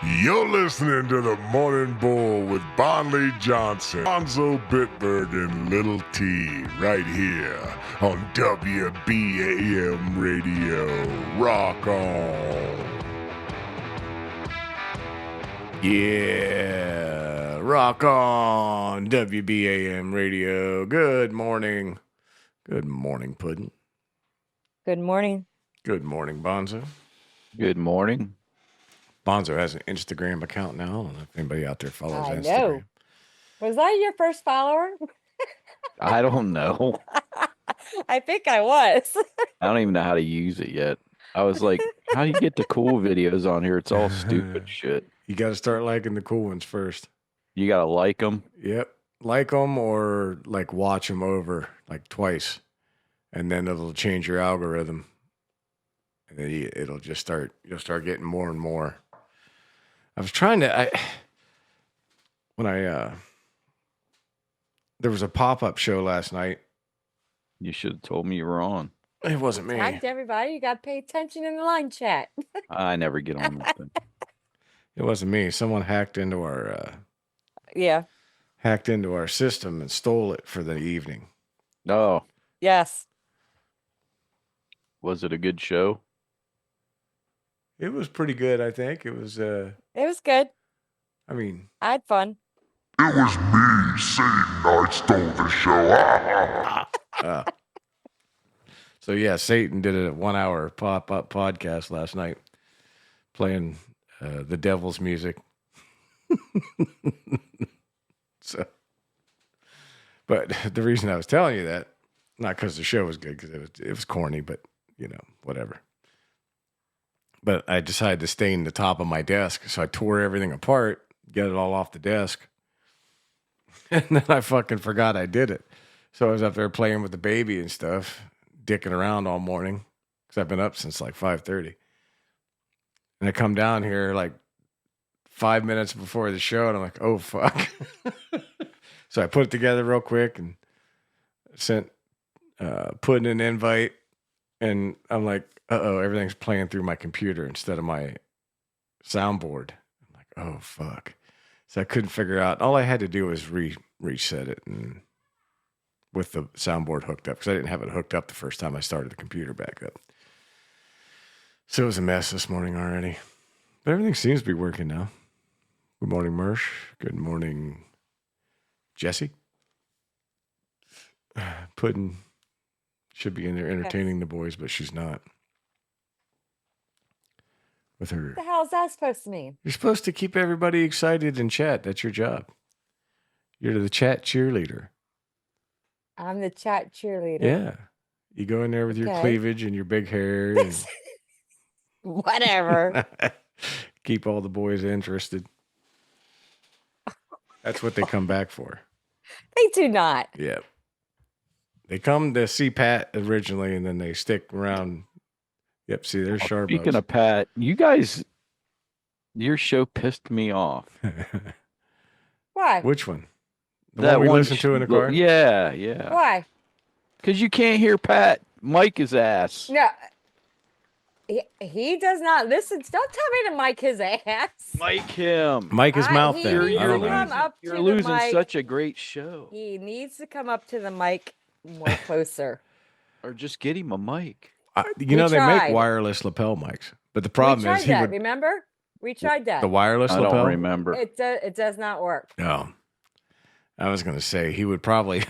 You're listening to the Morning Bull with Bonley Johnson, Bonzobitburg, and Little T right here on WBAM Radio. Rock on. Yeah, rock on WBAM Radio. Good morning. Good morning, Puddin'. Good morning. Good morning, Bonzo. Good morning. Bonzo has an Instagram account now. I don't know if anybody out there follows I Instagram. know. Was that your first follower? I don't know. I think I was. I don't even know how to use it yet. I was like, how do you get the cool videos on here? It's all stupid shit. You got to start liking the cool ones first. You got to like them. Yep. Like them or like watch them over like twice. And then it'll change your algorithm. And then it'll just start, you'll start getting more and more. I was trying to, there was a pop-up show last night. You should have told me you were on. It wasn't me. Tagged everybody. You got to pay attention in the line chat. I never get on that thing. It wasn't me. Someone hacked into our, hacked into our system and stole it for the evening. Oh, Yes. was it a good show? It was pretty good, I think. It was, It was good. I mean, I had fun. It was me, Satan. I stole the show. so yeah, Satan did a 1 hour pop-up podcast last night playing the devil's music. But the reason I was telling you that, not because the show was good, because it was corny, but you know, whatever. But I decided to stain the top of my desk, so I tore everything apart, get it all off the desk, and then I fucking forgot I did it. So I was up there playing with the baby and stuff, dicking around all morning, because I've been up since like 5:30. And I come down here like 5 minutes before the show, and I'm like, oh, fuck. So I put it together real quick and sent Puddin' an invite, and I'm like, uh-oh, everything's playing through my computer instead of my soundboard. I'm like, oh, fuck. So I couldn't figure out. All I had to do was reset it and with the soundboard hooked up, because I didn't have it hooked up the first time I started the computer back up. So it was a mess this morning already. But everything seems to be working now. Good morning, Mersh. Good morning, Jesse. Puddin' should be in there entertaining the boys, but she's not. With her. What the hell is that supposed to mean? You're supposed to keep everybody excited in chat. That's your job. You're the chat cheerleader. I'm the chat cheerleader. Yeah. You go in there with your Okay. cleavage and your big hair. And Whatever. keep all the boys interested. That's what they come back for. They do not. Yeah. They come to see Pat originally, and then they stick around. Yep, see, there's Sharp. Speaking of Pat, you guys, your show pissed me off. Why? Which one? The That one we one listen to in the car? Yeah, yeah. Why? Because you can't hear Pat mic his ass. No. He does not listen. Don't tell me to mic his ass. Mic him. Mike his mouth he there. needs I to don't know. come up to You're the losing mic. such a great show. He needs to come up to the mic more closer. Or just get him a mic. You know, they tried. make wireless lapel mics, but the We problem tried is he that. would Remember? We tried that. the wireless I lapel. don't remember. It does not work. No, I was going to say he would probably,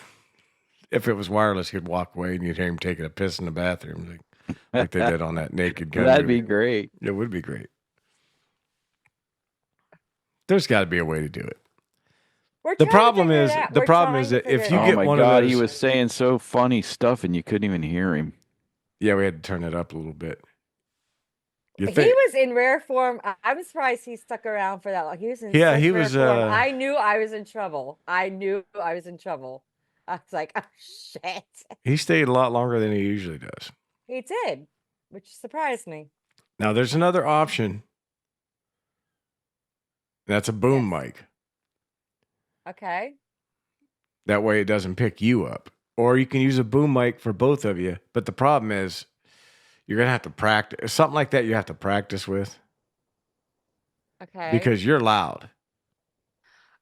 if it was wireless, he'd walk away and you'd hear him taking a piss in the bathroom, like they did on that Naked Gun. That'd movie. be great. It would be great. There's got to be a way to do it. We're The trying to problem figure it is- out. the We're problem trying is to that if figure you it Oh get my one of God, those- he was saying so funny stuff and you couldn't even hear him. Yeah, we had to turn it up a little bit. You He think? was in rare form. I'm surprised he stuck around for that long. He was in Yeah, such he rare was, form. uh, I knew I was in trouble. I was like, oh shit. He stayed a lot longer than he usually does. He did, which surprised me. Now, there's another option. That's a boom mic. Okay. That way it doesn't pick you up. Or you can use a boom mic for both of you. But the problem is you're going to have to practice. Something like that you have to practice with. Okay. because you're loud.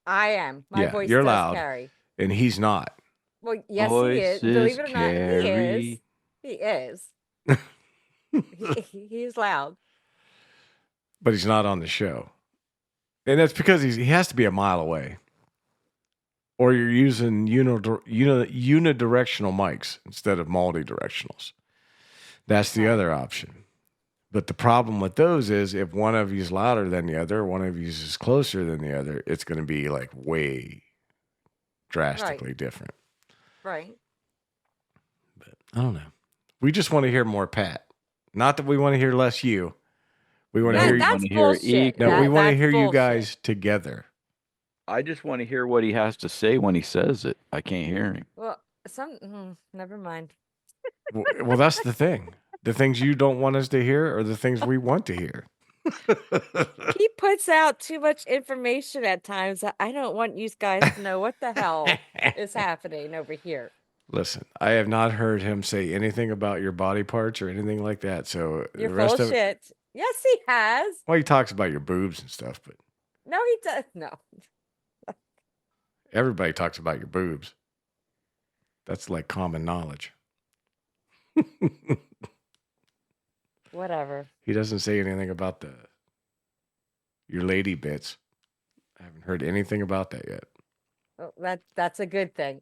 I am. My Yeah, voice you're does loud. carry. And he's not. Well, yes, he is. Voices Believe it or not, he is. carry. He is. He's loud. But he's not on the show. And that's because he has to be a mile away. Or you're using unidirectional mics instead of multi-directionals. That's the other option. But the problem with those is if one of you is louder than the other, one of you is closer than the other, it's going to be like way drastically different. Right. But I don't know. We just want to hear more Pat. Not that we want to hear less you. We want to That, hear that's wanna hear bullshit. equal. No, we want to That's hear you bullshit. guys together. I just want to hear what he has to say when he says it. I can't hear him. Well, never mind. Well, that's the thing. The things you don't want us to hear are the things we want to hear. He puts out too much information at times. I don't want you guys to know what the hell is happening over here. Listen, I have not heard him say anything about your body parts or anything like that. So You're the rest full of of shit. Yes, he has. well, he talks about your boobs and stuff, but No, he does. No. everybody talks about your boobs. That's like common knowledge. Whatever. He doesn't say anything about your lady bits. I haven't heard anything about that yet. Well, that's a good thing.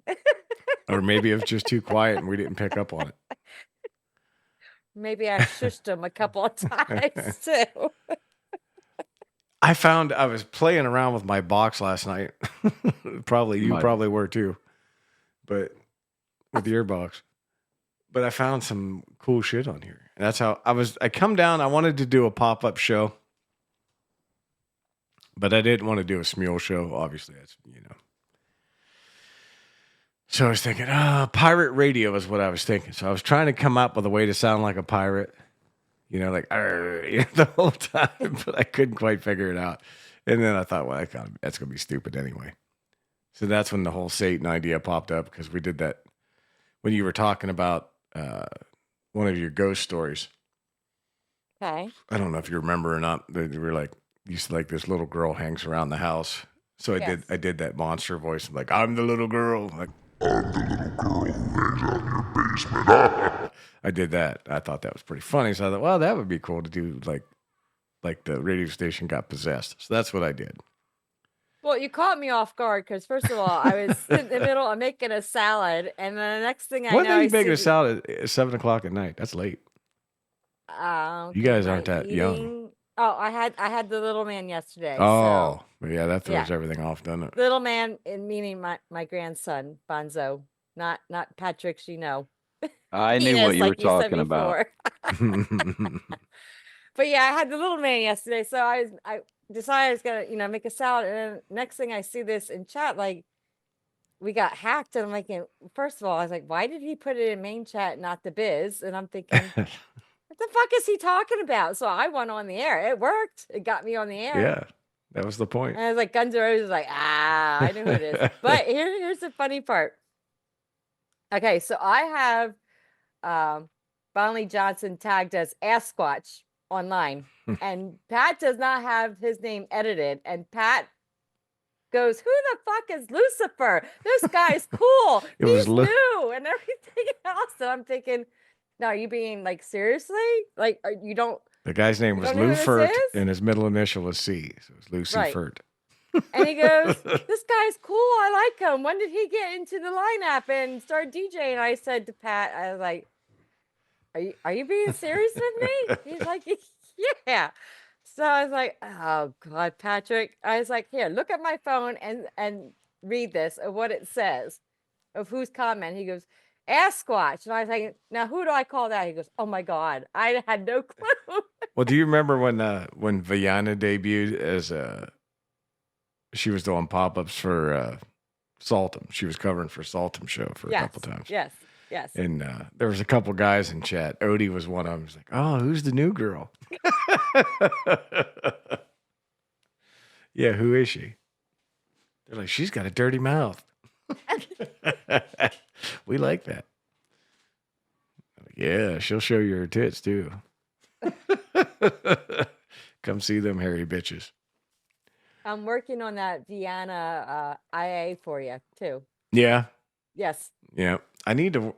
Or maybe it was just too quiet and we didn't pick up on it. Maybe I shushed him a couple of times too. I was playing around with my box last night. Probably you probably were too. But with your box. But I found some cool shit on here. And that's how I come down, I wanted to do a pop-up show. But I didn't want to do a Smule show. Obviously, that's, So I was thinking, pirate radio is what I was thinking. So I was trying to come up with a way to sound like a pirate. Like the whole time, but I couldn't quite figure it out. And then I thought, well, that's going to be stupid anyway. So that's when the whole Satan idea popped up because we did that when you were talking about one of your ghost stories. Okay. I don't know if you remember or not. They were like, this little girl hangs around the house. So I did that monster voice. I'm like, I'm the little girl. I'm the little girl who hangs out in your basement. I did that. I thought that was pretty funny. So I thought, well, that would be cool to do like the radio station got possessed. So that's what I did. Well, you caught me off guard because first of all, I was in the middle of making a salad, and then the next thing I When know, are you making a salad at 7:00 at night? That's late. You guys aren't that young. Oh, I had the little man yesterday. Oh, yeah, that throws everything off, doesn't it? Little man, meaning my grandson, Bonzo, not Patrick's. I knew what you were talking about. But yeah, I had the little man yesterday, so I decided I was gonna make a salad, and then next thing I see this in chat, like we got hacked, and I'm like, first of all, I was like, why did he put it in main chat, not the biz? And I'm thinking, what the fuck is he talking about? So I went on the air. It worked. It got me on the air. Yeah, that was the point. And I was like, Guns N' Roses, like, I know who it is. But here's the funny part. Okay, so I have Bonley Johnson tagged as Asquatch online, and Pat does not have his name edited, and Pat goes, who the fuck is Lucifer? This guy's cool. He's new and everything else. And I'm thinking, no, are you being like, seriously? Like, you don't. The guy's name was Lou Furt, and his middle initial was C. So it was Lucy Furt. And he goes, this guy's cool. I like him. When did he get into the lineup and start DJing? I said to Pat, I was like, are you being serious with me? He's like, yeah. So I was like, oh God, Patrick. I was like, here, look at my phone and read this of what it says, of whose comment. He goes, Asquatch. And I was like, now who do I call that? He goes, oh my God, I had no clue. Well, do you remember when Viana debuted as she was doing pop-ups for Saltum? She was covering for Saltum show for a couple times. Yes. And there was a couple guys in chat. Odie was one of them. He's like, oh, who's the new girl? Yeah, who is she? They're like, she's got a dirty mouth. We like that. Yeah, she'll show you her tits too. Come see them hairy bitches. I'm working on that Vienna IA for you too. Yeah. Yes. Yeah. I need to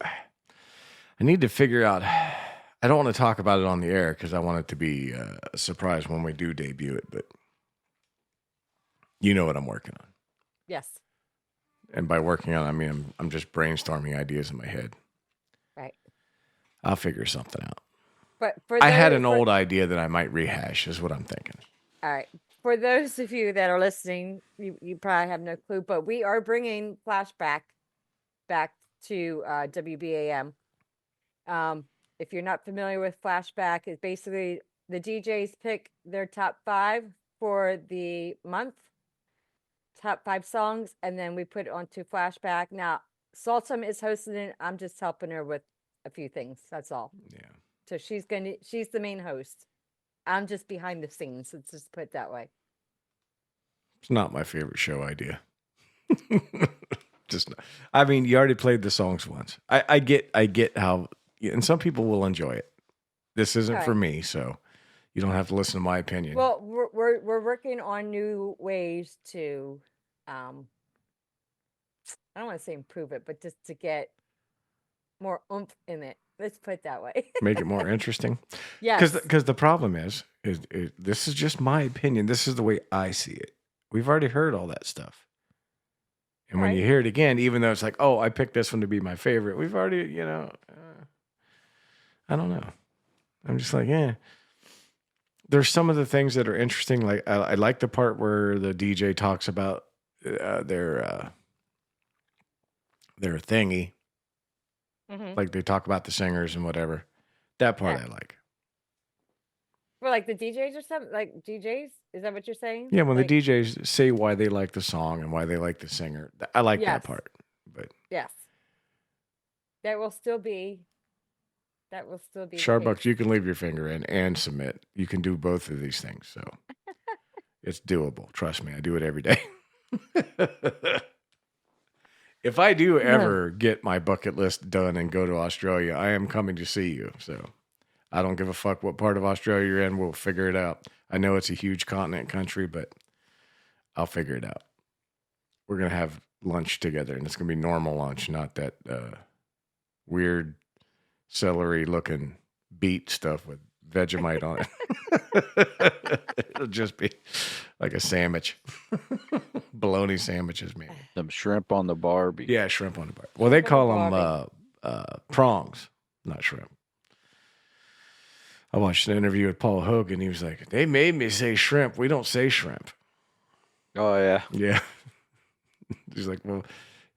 figure out. I don't want to talk about it on the air because I want it to be a surprise when we do debut it, but you know what I'm working on. Yes. And by working on, I mean I'm just brainstorming ideas in my head. Right. I'll figure something out. But for I had an old idea that I might rehash, is what I'm thinking. All right. For those of you that are listening, you probably have no clue, but we are bringing Flashback back to WBAM. If you're not familiar with Flashback, it's basically the DJs pick their top 5 for the month, top 5 songs, and then we put it onto Flashback. Now, Saltum is hosting it. I'm just helping her with a few things. That's all. Yeah. So she's the main host. I'm just behind the scenes. Let's just put it that way. It's not my favorite show idea. Just, I mean, you already played the songs once. I get how, and some people will enjoy it. This isn't for me, so you don't have to listen to my opinion. Well, we're working on new ways to, I don't want to say improve it, but just to get more oomph in it. Let's put it that way. Make it more interesting. Yes. Because the problem is this is just my opinion. This is the way I see it. We've already heard all that stuff. And when you hear it again, even though it's like, oh, I picked this one to be my favorite, we've already, I don't know. I'm just like, yeah. There's some of the things that are interesting. Like I like the part where the DJ talks about their thingy. Mm-hmm. Like they talk about the singers and whatever. That part I like. Well, like the DJs or something? Like DJs? Is that what you're saying? Yeah, when like, the DJs say why they like the song and why they like the singer. I like that part. But yes. That will still be the Starbucks, case. you can leave your finger in and submit. You can do both of these things. So it's doable. Trust me, I do it every day. If I do ever get my bucket list done and go to Australia, I am coming to see you. So I don't give a fuck what part of Australia you're in. We'll figure it out. I know it's a huge continent country, but I'll figure it out. We're going to have lunch together, and it's going to be normal lunch, not that weird celery-looking beet stuff with Vegemite on it. It'll just be like a sandwich. Bologna sandwiches, maybe. Some shrimp on the barbie. Yeah, shrimp on the barbie. Well, they call them prongs, not shrimp. I watched an interview with Paul Hogan. He was like, they made me say shrimp. We don't say shrimp. Oh, yeah. Yeah. He's like, well,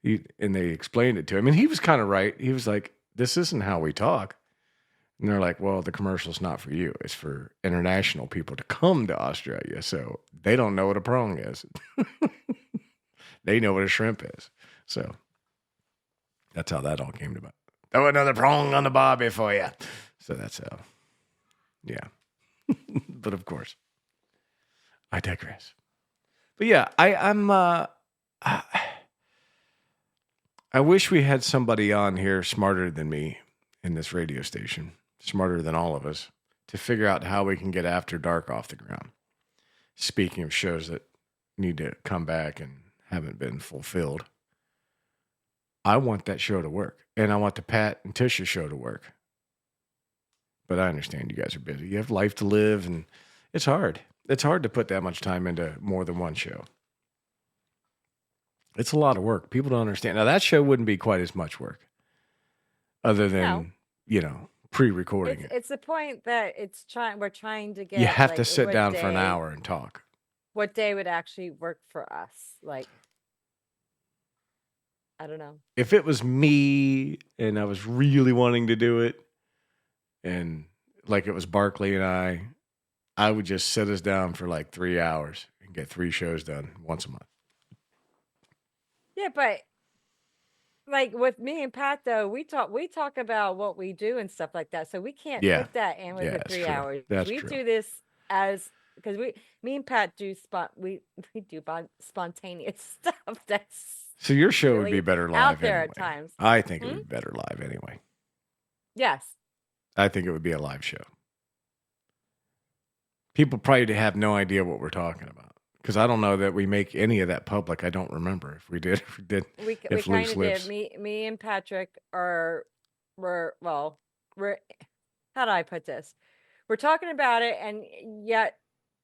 and they explained it to him. And he was kind of right. He was like, this isn't how we talk. And they're like, well, the commercial's not for you. It's for international people to come to Australia. So they don't know what a prong is. They know what a shrimp is. So that's how that all came about. Throw another prong on the barbie for you. So that's how. Yeah. But of course, I digress. But yeah, I wish we had somebody on here smarter than me in this radio station, smarter than all of us, to figure out how we can get After Dark off the ground. Speaking of shows that need to come back and haven't been fulfilled, I want that show to work. And I want the Pat and Tisha show to work. But I understand you guys are busy. You have life to live, and it's hard. It's hard to put that much time into more than one show. It's a lot of work. People don't understand. Now, that show wouldn't be quite as much work other than, pre-recording it. It's the point that we're trying to get. You have to sit down for an hour and talk. What day would actually work for us? Like, I don't know. If it was me and I was really wanting to do it, and like it was Barkley and I would just sit us down for like 3 hours and get 3 shows done once a month. Yeah, but like with me and Pat, though, we talk about what we do and stuff like that. So we can't put that in with the 3 hours. We do this because me and Pat do we do spontaneous stuff. That's so your show would be better live out there anyway. at times. I think it would be better live anyway. Yes. I think it would be a live show. People probably have no idea what we're talking about because I don't know that we make any of that public. I don't remember if we did. We If kind loose of lips. did. Me and Patrick we're how do I put this? We're talking about it, and yet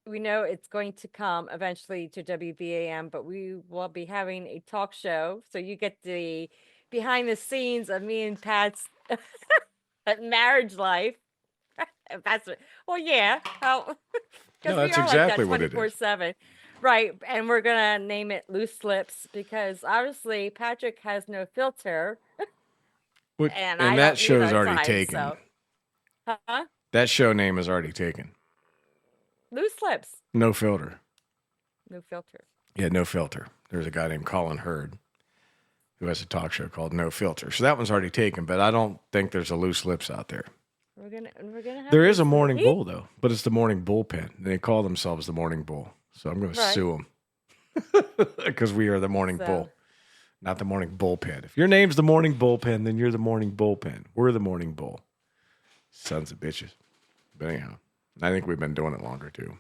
we know it's going to come eventually to WBAM, but we will be having a talk show, so you get the behind the scenes of me and Pat's marriage life. If that's what, well, yeah, No, because we that's are like that exactly what it is. 24/7, right? And we're gonna name it Loose Lips because obviously Patrick has no filter, and I that don't show's either at already times. taken. So, huh? That show name is already taken. Loose Lips, No filter. no filter. Yeah, no filter. There's a guy named Colin Hurd who has a talk show called No Filter. So that one's already taken, but I don't think there's a loose lips out there. We're gonna have. There is a Loose morning Lips. bull though, but it's the morning bullpen. They call themselves the morning bull. So I'm going to Right. sue them because we are the morning So- bull, not the morning bullpen. If your name's the morning bullpen, then you're the morning bullpen. We're the morning bull. Sons of bitches. But anyhow, I think we've been doing it longer too.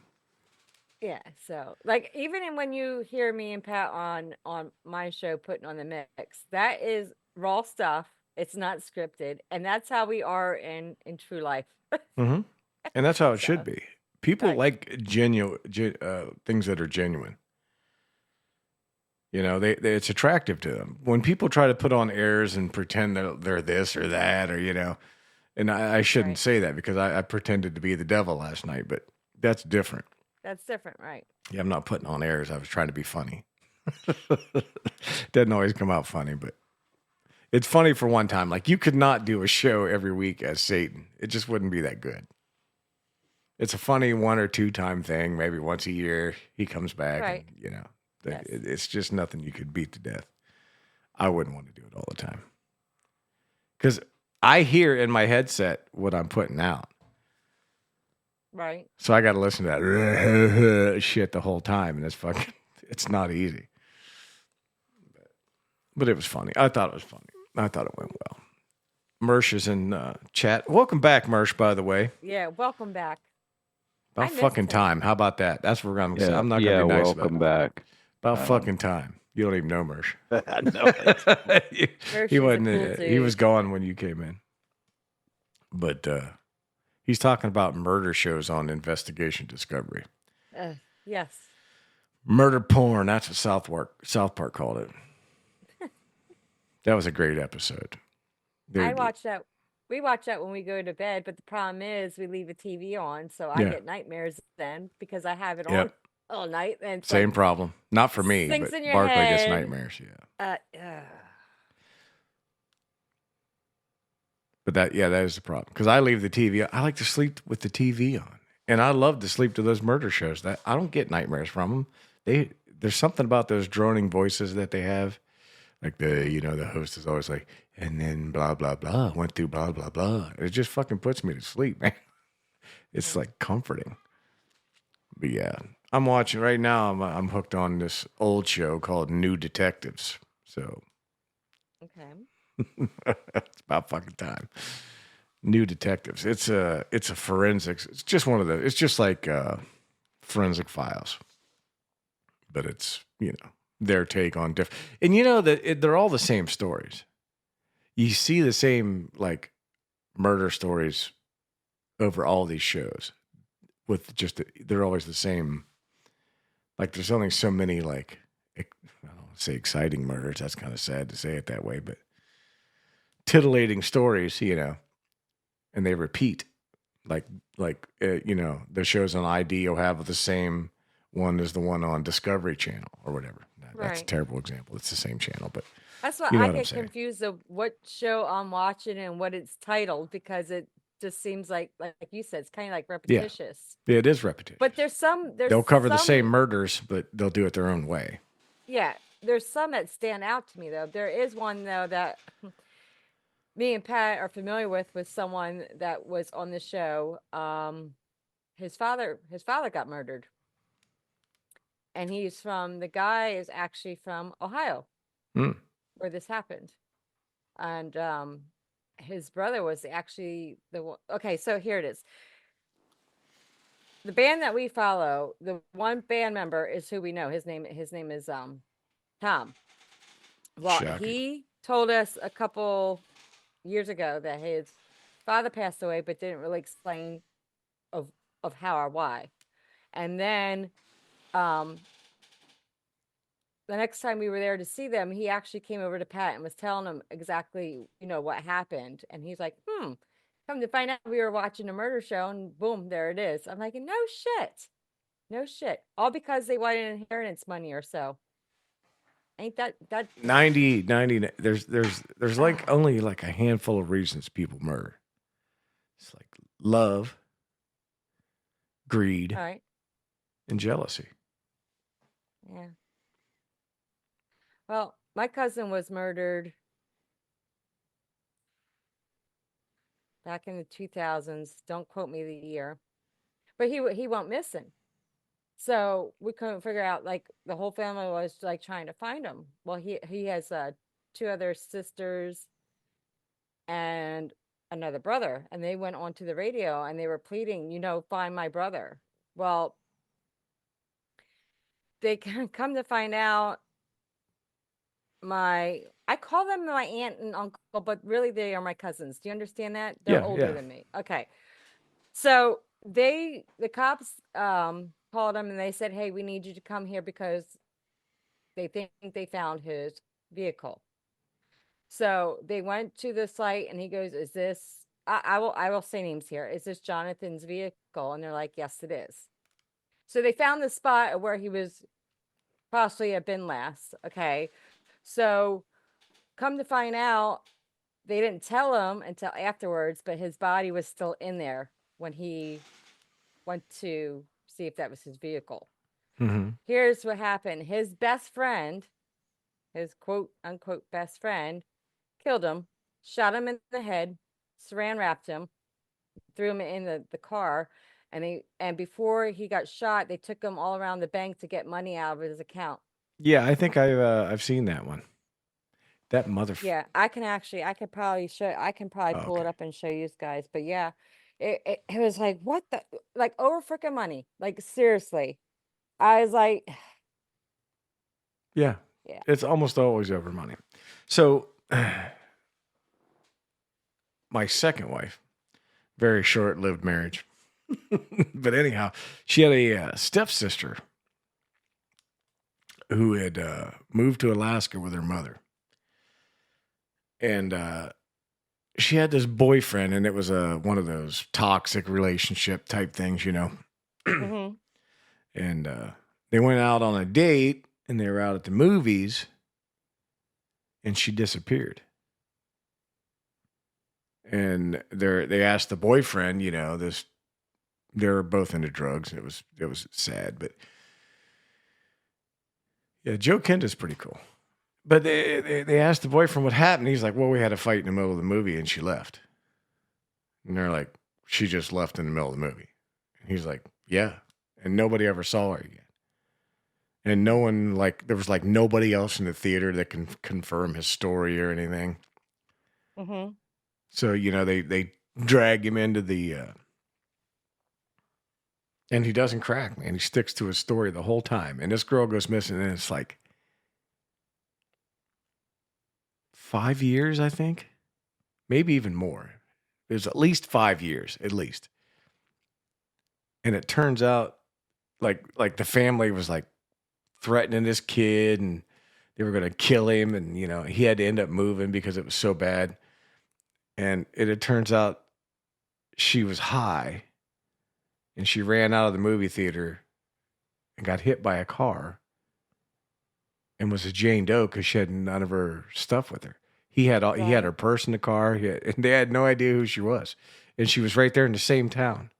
Yeah, so like even when you hear me and Pat on my show putting on the mix, that is raw stuff. It's not scripted, and that's how we are in true life. Mm-hmm. And that's how it So, should be. People right. like genuine things that are genuine. You know, it's attractive to them. When people try to put on airs and pretend that they're this or that, or, you know, and I shouldn't Right. say that because I pretended to be the devil last night, but that's different. That's different, right? Yeah, I'm not putting on airs. I was trying to be funny. Doesn't always come out funny, but it's funny for one time. Like you could not do a show every week as Satan. It just wouldn't be that good. It's a funny 1 or 2 time thing. Maybe once a year he comes back. Right. And, you know, Yes. it's just nothing you could beat to death. I wouldn't want to do it all the time because I hear in my headset what I'm putting out. Right. So I got to listen to that shit the whole time, and it's not easy. But it was funny. I thought it was funny. I thought it went well. Mersh is in chat. Welcome back, Mersh, by the way. Yeah. Welcome back. I About missed fucking him. time. How about that? That's what I'm going to say. Yeah, I'm not going to be nice welcome about it. back. About fucking time. You don't even know Mersh. I know it. Mersh he is a wasn't. cool He was dude. gone when you came in. But he's talking about murder shows on Investigation Discovery. Yes. Murder porn. That's what South Park called it. That was a great episode. I watch that. We watch that when we go to bed, but the problem is we leave the TV on, so I Yeah. get nightmares then because I have it Yep. on all night. And it's Same like, problem. Not for me, sinks but in your Barclay gets head. nightmares. Yeah. uh, But that is the problem. Because I leave the TV. I like to sleep with the TV on. And I love to sleep to those murder shows. That I don't get nightmares from them. There's something about those droning voices that they have. Like the host is always like, and then blah, blah, blah, went through blah, blah, blah. It just fucking puts me to sleep, man. It's like comforting. But yeah, I'm watching right now. I'm hooked on this old show called New Detectives. So okay. it's about fucking time. New Detectives. It's a forensics. It's just one of the. It's just like Forensic Files, but it's their take on different. And that they're all the same stories. You see the same like murder stories over all these shows, with just they're always the same. Like there's only so many like I don't want to say exciting murders. That's kind of sad to say it that way, but titillating stories, and they repeat. Like the shows on ID will have the same one as the one on Discovery Channel or whatever. That's a Right. terrible example. It's the same channel, but That's why You know I what I'm get saying. confused of what show I'm watching and what it's titled because it just seems like you said, it's kind of like repetitious. yeah, it is repetition. But there's They'll cover the some- same murders, but they'll do it their own way. Yeah, there's some that stand out to me though. There is one though that me and Pat are familiar with someone that was on the show. His father got murdered, and the guy is actually from Ohio, Hmm. where this happened, and his brother was actually the one. Okay, so here it is. the band that we follow, the one band member is who we know. His name is Tom. Well, Shocking. he told us a couple years ago that his father passed away, but didn't really explain of how or why. And then the next time we were there to see them, he actually came over to Pat and was telling him exactly, what happened. And he's like, come to find out we were watching a murder show and boom, there it is. I'm like, no shit. No shit. All because they wanted inheritance money or so. Ain't that 90, there's like only like a handful of reasons people murder. It's like love, greed, all right? and jealousy. Yeah. Well, my cousin was murdered back in the 2000s. Don't quote me the year. But he went missing. So we couldn't figure out, like, the whole family was like trying to find him. Well, he has 2 other sisters and another brother, and they went onto the radio and they were pleading, find my brother. Well, they come to find out I call them my aunt and uncle, but really they are my cousins. Do you understand that? They're older than me. Okay. So the cops called them and they said, hey, we need you to come here because they think they found his vehicle. So they went to the site and he goes, is this, I will say names here. Is this Jonathan's vehicle? And they're like, yes, it is. So they found the spot where he was possibly have been last. Okay. So come to find out, they didn't tell him until afterwards, but his body was still in there when he went to see if that was his vehicle. Mm-hmm. Here's what happened. His best friend, his quote unquote best friend, killed him, shot him in the head, saran wrapped him, threw him in the car. And before he got shot, they took him all around the bank to get money out of his account. Yeah, I think I've seen that one. That motherfucker. Yeah, I can probably pull it up and show you guys. But yeah, it was like, what the, like, over freaking money. Like, seriously. I was like, Yeah. Yeah. It's almost always over money. So my second wife, very short-lived marriage. But anyhow, she had a stepsister who had moved to Alaska with her mother. And she had this boyfriend, and it was one of those toxic relationship type things, mhm. And they went out on a date, and they were out at the movies, and she disappeared. And they asked the boyfriend, they were both into drugs. It was sad, but yeah, Joe Kenda's pretty cool. But they asked the boyfriend what happened. He's like, well, we had a fight in the middle of the movie and she left. And they're like, she just left in the middle of the movie. And he's like, yeah. And nobody ever saw her again. And no one, there was nobody else in the theater that can confirm his story or anything. Mm-hmm. So, they drag him into the, and he doesn't crack, man. He sticks to his story the whole time. And this girl goes missing and it's like 5 years, I think. Maybe even more. It was at least 5 years, at least. And it turns out like the family was threatening this kid and they were going to kill him. And, he had to end up moving because it was so bad. And it turns out she was high and she ran out of the movie theater and got hit by a car and was a Jane Doe because she had none of her stuff with her. He had her purse in the car, and they had no idea who she was. And she was right there in the same town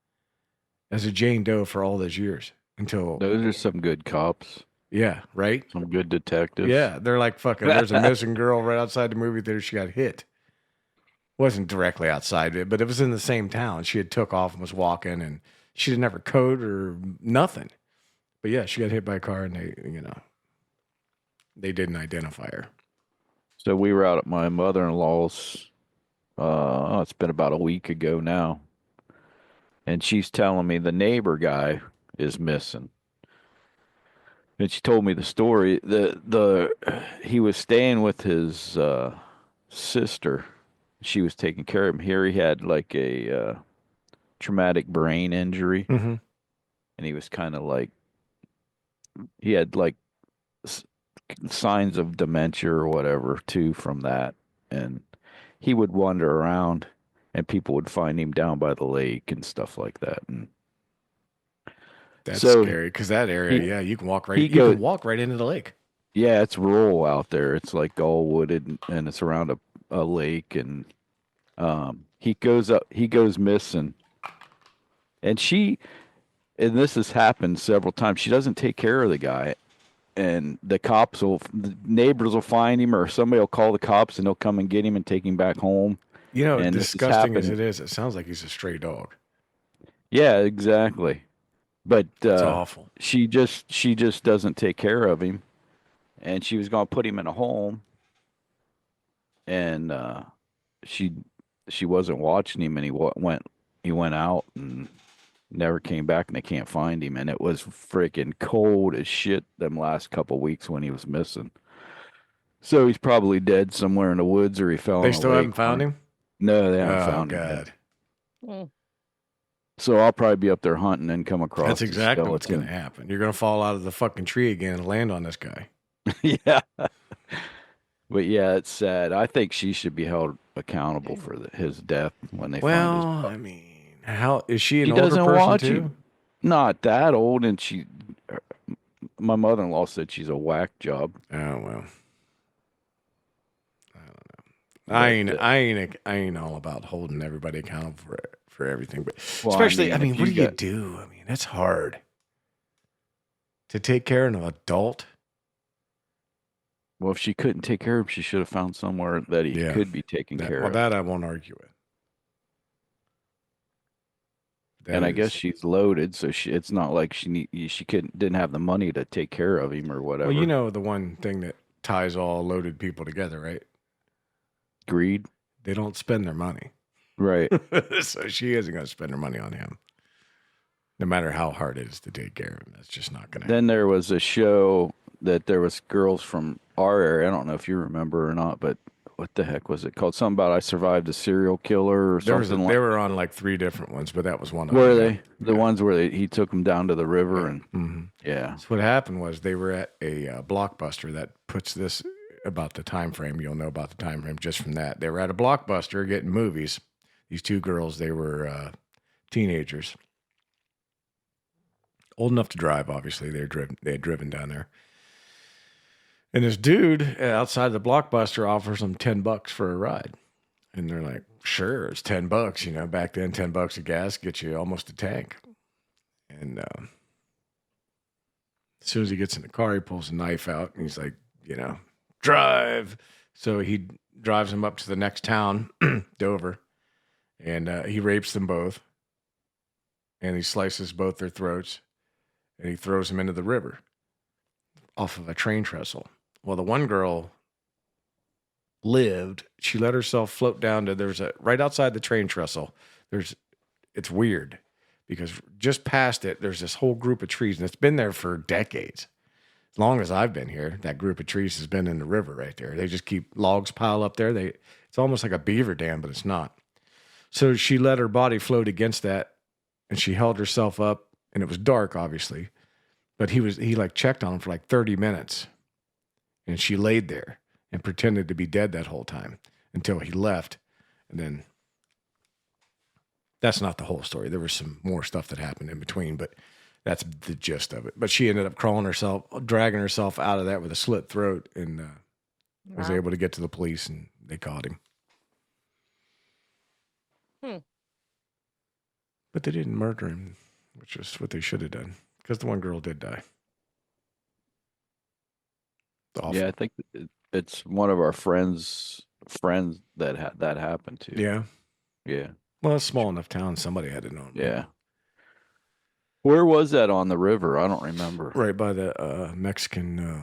as a Jane Doe for all those years until. Those are some good cops. Yeah, right? Some good detectives. Yeah, they're like, fucking, there's a missing girl right outside the movie theater. She got hit. Wasn't directly outside it, but it was in the same town. She had took off and was walking, and she didn't have her coat or nothing. But yeah, she got hit by a car, and they didn't identify her. So we were out at my mother-in-law's. It's been about a week ago now, and she's telling me the neighbor guy is missing. And she told me the story. He was staying with his sister. She was taking care of him. Here he had like a traumatic brain injury, Mm-hmm. and he was kind of like he had like s- signs of dementia or whatever too from that. And he would wander around, and people would find him down by the lake and stuff like that. And That's so scary because that area, he yeah, you can walk right. he You go can walk right into the lake. yeah, it's rural out there. It's like all wooded, and it's around a lake. And he goes missing, and and this has happened several times. She doesn't take care of the guy, and the neighbors will find him, or somebody will call the cops, and they'll come and get him and take him back home. You know, And this has disgusting as happened. it is, it sounds like he's a stray dog. Yeah, exactly. But It's awful. she just doesn't take care of him, and she was going to put him in a home, and she she wasn't watching him, and he went out and never came back, and they can't find him. And it was freaking cold as shit them last couple weeks when he was missing. So he's probably dead somewhere in the woods, or he fell They in a still lake. haven't found him. No, they haven't Oh found him yet. God, Mm. So I'll probably be up there hunting and come across that's the exactly what's going to skeleton. happen. You're going to fall out of the fucking tree again and land on this guy. Yeah. But yeah, it's sad. I think she should be held accountable for his death when they find his Well, I body. mean, how is she an She older doesn't person watch too? him. Not that old, and my mother-in-law said she's a whack job. Oh well, But I ain't all about holding everybody accountable for everything, but well, especially, I mean, if what you do you got do? I mean, it's hard to take care of an adult. well, if she couldn't take care of him, she should have found somewhere that he Yeah, could be taken care of. that I won't argue with. That And I guess is, she's loaded, so it's not like she didn't have the money to take care of him or well, you whatever. know, the one thing that ties all loaded people together, right? Greed, They don't spend their money. right? So she isn't going to spend her money on him, no matter how hard it is to take care of him. That's just not going to happen. Then there was a show that there was girls from our area. I don't know if you remember or not, but what the heck was it called? Something about I survived a serial killer or something They like. were on like 3 different ones, but that was one of Were them. they the Yeah. ones where he took them down to the river and Mm-hmm. yeah, So what happened was they were at a Blockbuster that puts this about the time frame. You'll know about the time frame just from that. They were at a Blockbuster getting movies. These 2 girls, they were teenagers, old enough to drive. Obviously, they had driven down there. And this dude outside the Blockbuster offers them $10 for a ride, and they're like, "Sure, it's $10. You know, back then, $10 of gas gets you almost a tank." And as soon as he gets in the car, he pulls a knife out and he's like, you know, drive. So he drives them up to the next town, Dover, and he rapes them both. And he slices both their throats and he throws them into the river off of a train trestle. Well, the one girl lived. She let herself float down to, there's a, right outside the train trestle, it's weird because just past it, there's this whole group of trees, and it's been there for decades. As long as I've been here, that group of trees has been in the river right there. They just keep logs pile up there. It's almost like a beaver dam, but it's not. So she let her body float against that, and she held herself up, and it was dark, obviously. But he like checked on him for like 30 minutes, and she laid there and pretended to be dead that whole time until he left, and then. That's not the whole story. There was some more stuff that happened in between, but that's the gist of it. But she ended up dragging herself out of that with a slit throat, and was Wow. able to get to the police, and they caught him. But they didn't murder him, which is what they should have done, because the one girl did die. Awful. yeah. I think it's one of our friends that happened to. Yeah. Yeah, Well, it's a small enough town. Somebody had to know him. yeah. Where was that on the river? I don't remember. Right by the Mexican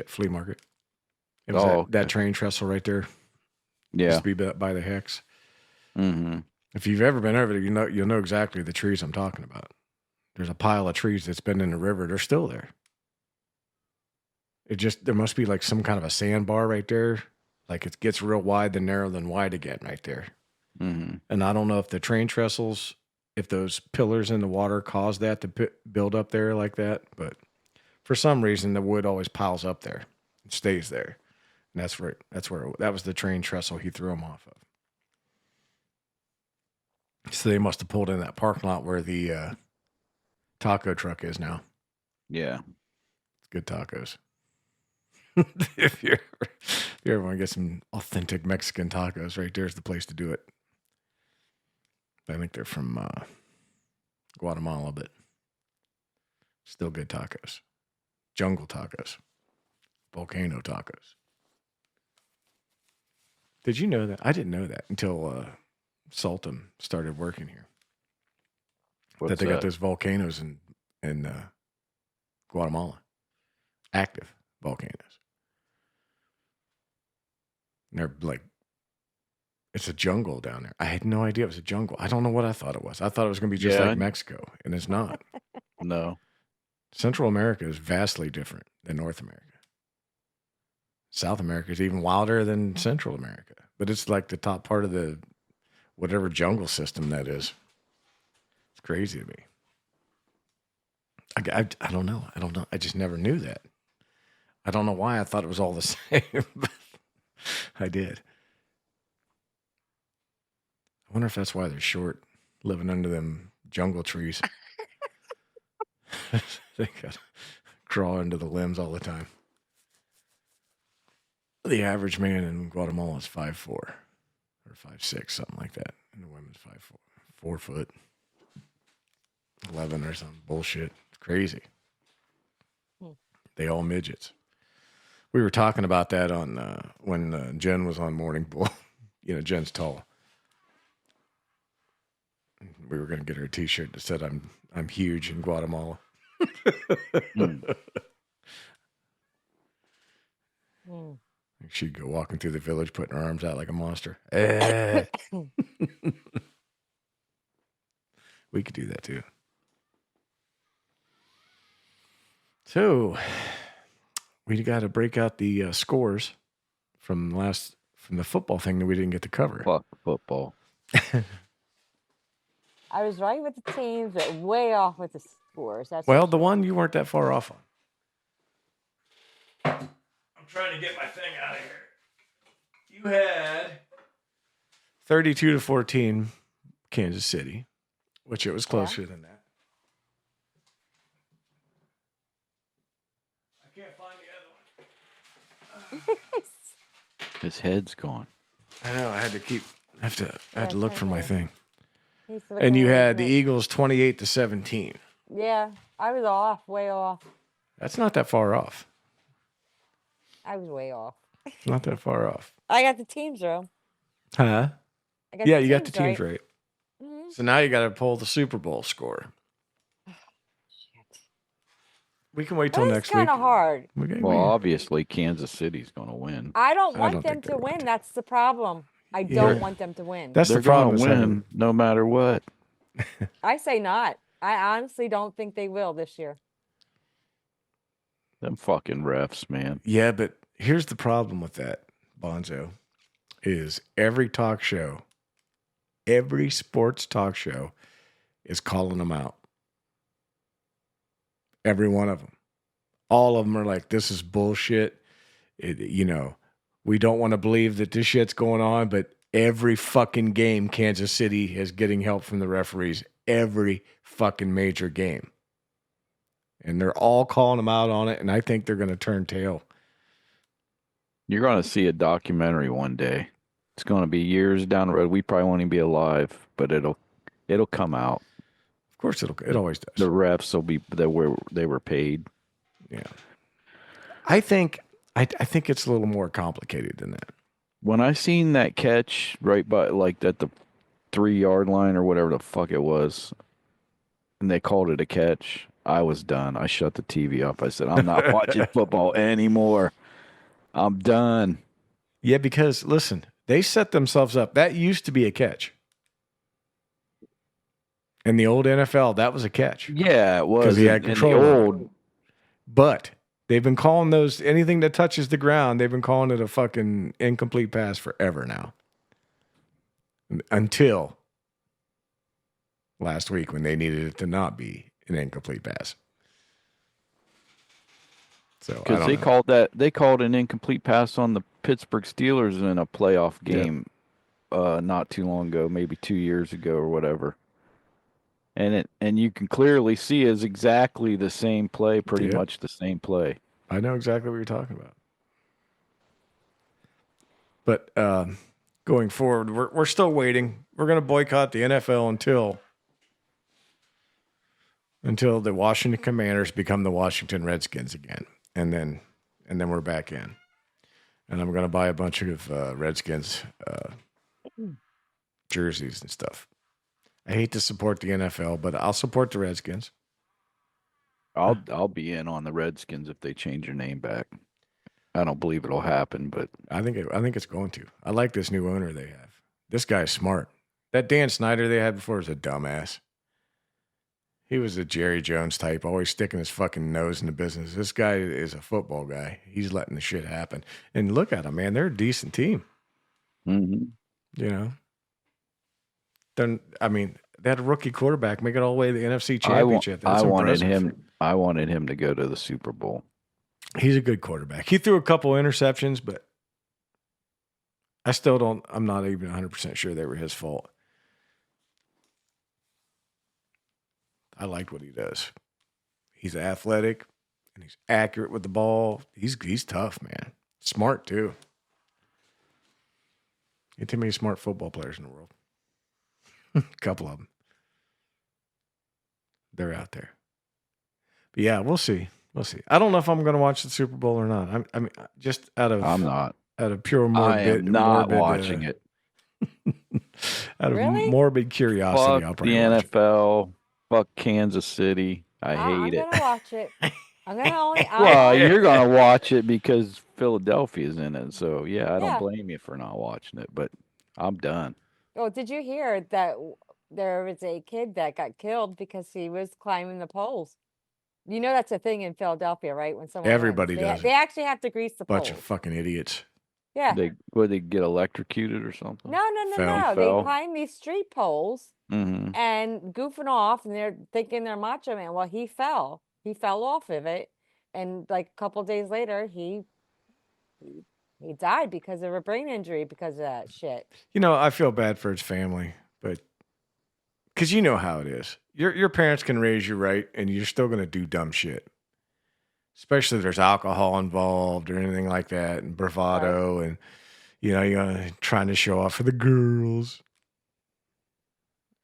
flea market. It was Oh, that okay. train trestle right there. Yeah. Used to be by the Hex. Mm-hmm. If you've ever been over there, you'll know exactly the trees I'm talking about. There's a pile of trees that's been in the river. They're still there. There must be like some kind of a sandbar right there. Like it gets real wide, then narrow, then wide again right there. Mm-hmm. And I don't know if the train trestles, if those pillars in the water cause that to build up there like that. But for some reason, the wood always piles up there. It stays there. And that was the train trestle he threw them off of. So they must have pulled in that parking lot where the taco truck is now. Yeah. It's good tacos. if you ever want to get some authentic Mexican tacos, right there's the place to do it. I think they're from Guatemala, but still good tacos. Jungle tacos. Volcano tacos. Did you know that? I didn't know that until Sultan started working here. What's They got those volcanoes in Guatemala. Active volcanoes. And they're like, it's a jungle down there. I had no idea it was a jungle. I don't know what I thought it was. I thought it was going to be just like Mexico, and it's not. No. Central America is vastly different than North America. South America is even wilder than Central America, but it's like the top part of the whatever jungle system that is. It's crazy to me. I don't know. I just never knew that. I don't know why I thought it was all the same, but I did. I wonder if that's why they're short, living under them jungle trees. They got to crawl into the limbs all the time. The average man in Guatemala is 5'4" or 5'6", something like that. And the women's 5'4", 4 foot, 11 or something. Bullshit. It's crazy. They all midgets. We were talking about that on when Jen was on Morning Bull. You know, Jen's tall. We were going to get her a T-shirt that said "I'm huge in Guatemala." She'd go walking through the village, putting her arms out like a monster. We could do that too. So we got to break out the scores from the football thing that we didn't get to cover. Fuck football. I was right with the teams, but way off with the scores. That's well, the one you weren't that far off on. I'm trying to get my thing out of here. You had 32-14 Kansas City, which it was closer than that. I can't find the other one. His head's gone. I know. I had to look for my thing. He's And you looking had the at- Eagles 28-17. Yeah, I was off, way off. That's not that far off. I was way off. Not that far off. I got the teams though. Huh? Yeah, You got the teams right. Mhm. So now you got to pull the Super Bowl score. Shit. We can wait till That is next week. kind of hard. Well, obviously, Kansas City's going to win. I don't I want don't them think to they're win. going to. That's the problem. I Yeah. don't want them to win. That's They're the problem. going is to win having- no matter what. I say not. I honestly don't think they will this year. Them fucking refs, man. Yeah, but here's the problem with that, Bonzo, is every talk show, every sports talk show is calling them out. Every one of them. All of them are like, this is bullshit. We don't want to believe that this shit's going on, but every fucking game, Kansas City is getting help from the referees. Every fucking major game. And they're all calling them out on it, and I think they're going to turn tail. You're going to see a documentary one day. It's going to be years down the road. We probably won't even be alive, but it'll come out. Of course, it always does. The refs will be they were paid. Yeah. I think it's a little more complicated than that. When I seen that catch right by like at the 3-yard line or whatever the fuck it was, and they called it a catch, I was done. I shut the TV off. I said, I'm not watching football anymore. I'm done. Yeah, because listen, They set themselves up. That used to be a catch. In the old NFL, that was a catch. Yeah, it was. Because he had control in the over old. it. But they've been calling those, anything that touches the ground, they've been calling it a fucking incomplete pass forever now. Until last week when they needed it to not be an incomplete pass. So Because they called an incomplete pass on the Pittsburgh Steelers in a playoff game not too long ago, maybe 2 years ago or whatever. And you can clearly see is exactly the same play, pretty much the same play. I know exactly what you're talking about. But going forward, we're still waiting. We're going to boycott the NFL until the Washington Commanders become the Washington Redskins again, and then we're back in. And I'm going to buy a bunch of Redskins jerseys and stuff. I hate to support the NFL, but I'll support the Redskins. I'll be in on the Redskins if they change their name back. I don't believe it'll happen, but I think it's going to. I like this new owner they have. This guy's smart. That Dan Snyder they had before was a dumbass. He was a Jerry Jones type, always sticking his fucking nose in the business. This guy is a football guy. He's letting the shit happen. And look at them, man. They're a decent team. mm-hmm. You know? They had a rookie quarterback make it all the way to the NFC Championship. I wanted him to go to the Super Bowl. He's a good quarterback. He threw a couple interceptions, but I'm not even 100% sure they were his fault. I liked what he does. He's athletic and he's accurate with the ball. He's tough, man. Smart too. Ain't too many smart football players in the world. A couple of them. They're out there. But yeah, we'll see. We'll see. I don't know if I'm going to watch the Super Bowl or not. I'm just out of. I'm not. Out of pure morbid. I am not watching it. Out of Really? morbid curiosity, I'll Fuck the probably watch it. NFL. Fuck Kansas City. I hate it. I'm gonna watch it. I'm gonna only. Well, you're gonna watch it because Philadelphia's in it. So yeah, I don't Yeah. blame you for not watching it. But I'm done. Oh, did you hear that there was a kid that got killed because he was climbing the poles? You know that's a thing in Philadelphia, right? When someone Everybody runs, does they it. actually have to grease the Bunch poles. of fucking idiots. Yeah. They get electrocuted or something? No. Fell. They climb these street poles Mm-hmm. and goofing off, and they're thinking they're Macho Man. Well, he fell. He fell off of it, and like a couple days later, he died because of a brain injury because of that shit. You know, I feel bad for his family, but because you know how it is. Your parents can raise you right, and you're still going to do dumb shit. Especially if there's alcohol involved or anything like that, and bravado, and you know, you're trying to show off for the girls,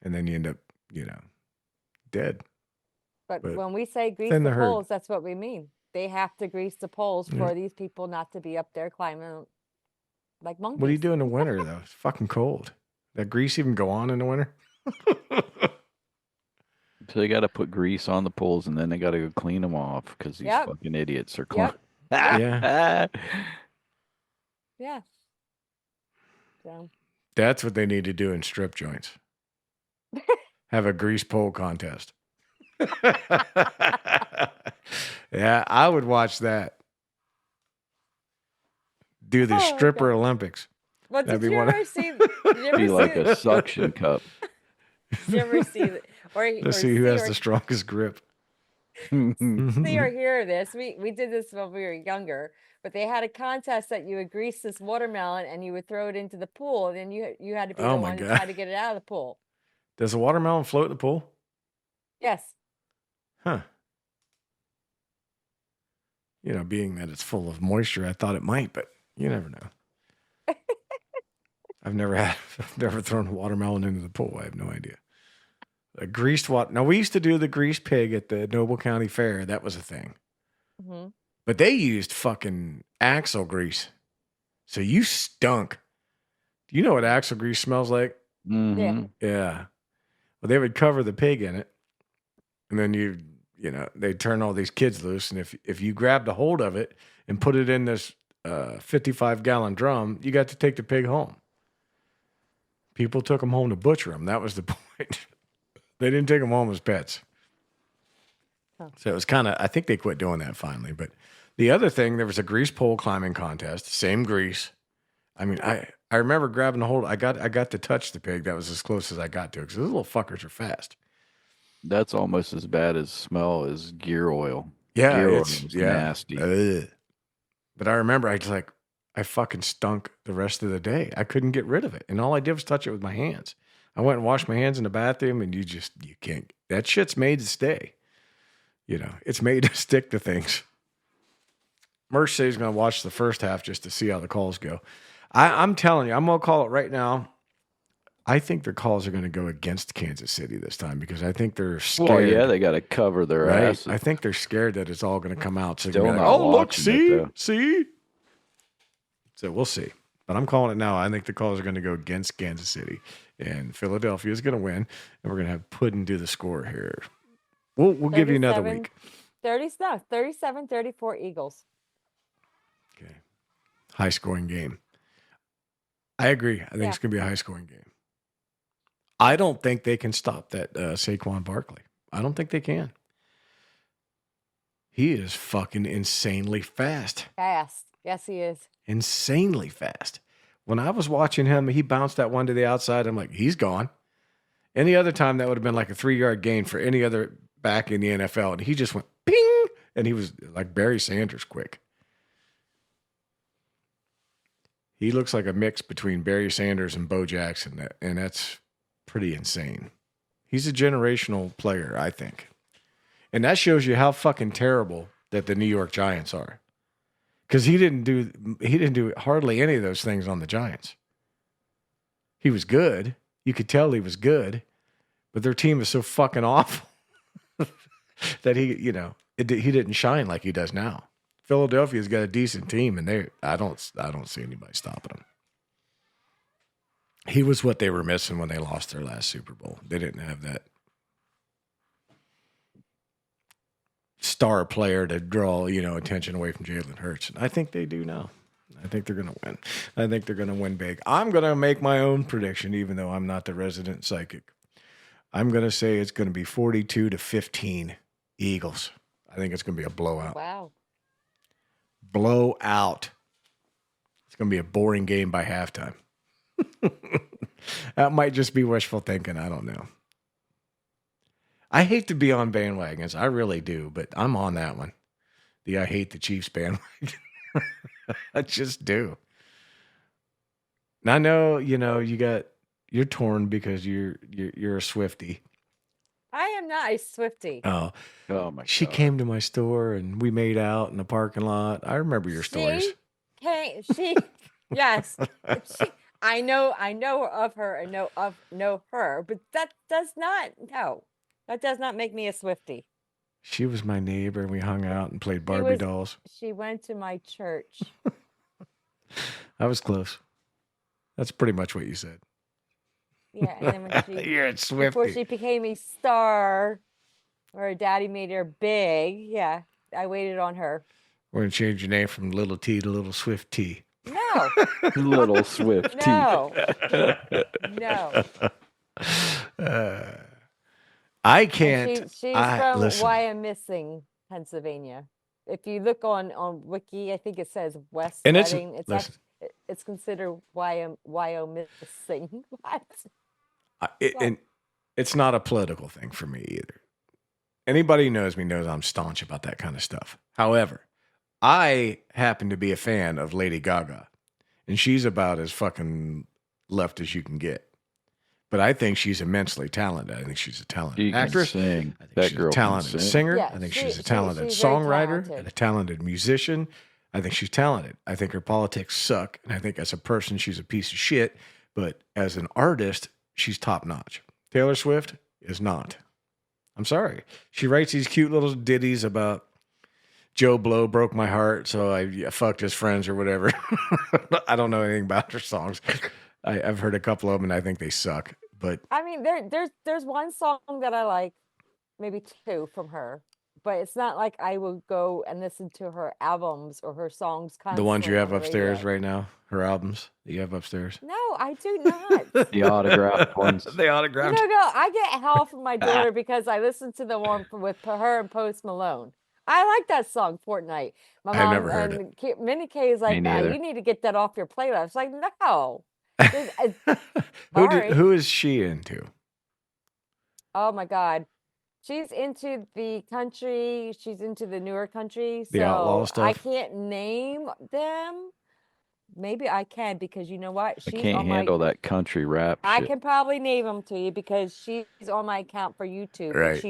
and then you end up, you know, dead. But But when we say grease thin the the herd. poles, that's what we mean. They have to grease the poles Yeah. for these people not to be up there climbing like monkeys. What do you do in the winter though? It's fucking cold. That grease even go on in the winter? So they got to put grease on the poles and then they got to go clean them off because these Yep. fucking idiots are Yep. Yeah. Yeah. So That's what they need to do in strip joints. Have a grease pole contest. Yeah, I would watch that. Do the Oh, stripper God. Olympics. Well, That'd did be you one of- ever see? Did you ever Be see like the- a suction cup. Did you ever see? Let's see who has the strongest grip. see or hear this. We did this when we were younger, but they had a contest that you would grease this watermelon and you would throw it into the pool, and then you had to be Oh the my one to God. try to get it out of the pool. Does a watermelon float in the pool? Yes. Huh. You know, being that it's full of moisture, I thought it might, but you never know. I've never thrown a watermelon into the pool. I have no idea. A greased water. Now, we used to do the greased pig at the Noble County Fair. That was a thing. Hmm. But they used fucking axle grease. So you stunk. Do you know what axle grease smells like? Mm-hmm. Yeah. Well, they would cover the pig in it. And then you know, they'd turn all these kids loose. And if you grabbed a hold of it and put it in this 55-gallon drum, you got to take the pig home. People took them home to butcher them. That was the point. They didn't take them home as pets. Huh. So it was kind of, I think they quit doing that finally. But the other thing, there was a grease pole climbing contest, same grease. I mean, I remember grabbing a hold. I got to touch the pig. That was as close as I got to it because those little fuckers are fast. That's almost as bad as smell as gear oil. Yeah, Gear oil it's is yeah. nasty. But I remember I fucking stunk the rest of the day. I couldn't get rid of it. And all I did was touch it with my hands. I went and washed my hands in the bathroom and you can't. That shit's made to stay. You know, it's made to stick to things. Merch says he's going to watch the first half just to see how the calls go. I'm telling you, I'm going to call it right now. I think their calls are going to go against Kansas City this time because I think they're scared. Well, yeah, they got to cover their asses. I think they're scared that it's all going to come out. So Still they're not like, oh, look, watching it, see? So we'll see. But I'm calling it now. I think the calls are going to go against Kansas City. And Philadelphia is going to win. And we're going to have Puddin do the score here. We'll give you another week. 37-34 Eagles. Okay. High scoring game. I agree. I think it's going to be a high scoring game. I don't think they can stop that Saquon Barkley. I don't think they can. He is fucking insanely fast. Fast. Yes, he is. Insanely fast. When I was watching him, he bounced that one to the outside. I'm like, he's gone. Any other time, that would have been like a 3-yard gain for any other back in the NFL. And he just went ping. And he was like Barry Sanders quick. He looks like a mix between Barry Sanders and Bo Jackson. And that's pretty insane. He's a generational player, I think. And that shows you how fucking terrible that the New York Giants are. Because he didn't do hardly any of those things on the Giants. He was good. You could tell he was good. But their team is so fucking awful that he didn't shine like he does now. Philadelphia's got a decent team, and I don't see anybody stopping him. He was what they were missing when they lost their last Super Bowl. They didn't have that star player to draw, attention away from Jalen Hurts. And I think they do now. I think they're going to win. I think they're going to win big. I'm going to make my own prediction, even though I'm not the resident psychic. I'm going to say it's going to be 42-15 Eagles. I think it's going to be a blowout. Wow. Blowout. It's going to be a boring game by halftime. That might just be wishful thinking. I don't know. I hate to be on bandwagons. I really do, but I'm on that one. I hate the Chiefs bandwagon. I just do. And I know, you're torn because you're a Swiftie. I am not a Swiftie. Oh Oh my God. She came to my store and we made out in the parking lot. I remember your stories. Yes. I know of her and know her, but that does not make me a Swiftie. She was my neighbor and we hung out and played Barbie dolls. She went to my church. I was close. That's pretty much what you said. Yeah, and then when You're a Swiftie. before she became a star, or her daddy made her big, yeah, I waited on her. We're going to change your name from Little T to Little Swift T. No. Little Swift. No. I can't. She's from listen. Wyomissing, Pennsylvania. If you look on Wiki, I think it says West And Reading. it's considered Wyomissing. What? And it's not a political thing for me either. Anybody who knows me knows I'm staunch about that kind of stuff. However, I happen to be a fan of Lady Gaga, and she's about as fucking left as you can get. But I think she's immensely talented. I think she's a talented actress. Sing. I think That she's girl a talented can sing. singer. Yeah, I think she's she's a talented very songwriter talented. and a talented musician. I think she's talented. I think her politics suck. And I think as a person, she's a piece of shit. But as an artist, she's top notch. Taylor Swift is not. I'm sorry. She writes these cute little ditties about Joe Blow broke my heart, so I fucked his friends or whatever. I don't know anything about her songs. I've heard a couple of them, and I think they suck. But I mean, there's one song that I like, maybe two from her, but it's not like I will go and listen to her albums or her songs The constantly ones you have on the upstairs radio. right now, her albums that you have upstairs. No, I do not. The autographed ones. The No, autographed. no, I get hell from my daughter because I listen to the one with her and Post Malone. I like that song, Fortnite. My I've mom never heard it. and Minnie K is like, neither. you need to get that off your playlist. Like, no. Sorry. Who is she into? Oh my God. She's into the country. She's into the newer country. The outlaw So I stuff? can't name them. Maybe I can because you know what? I She's can't on handle my. that country rap I shit. can probably name them to you because she's on my account for YouTube. Right. And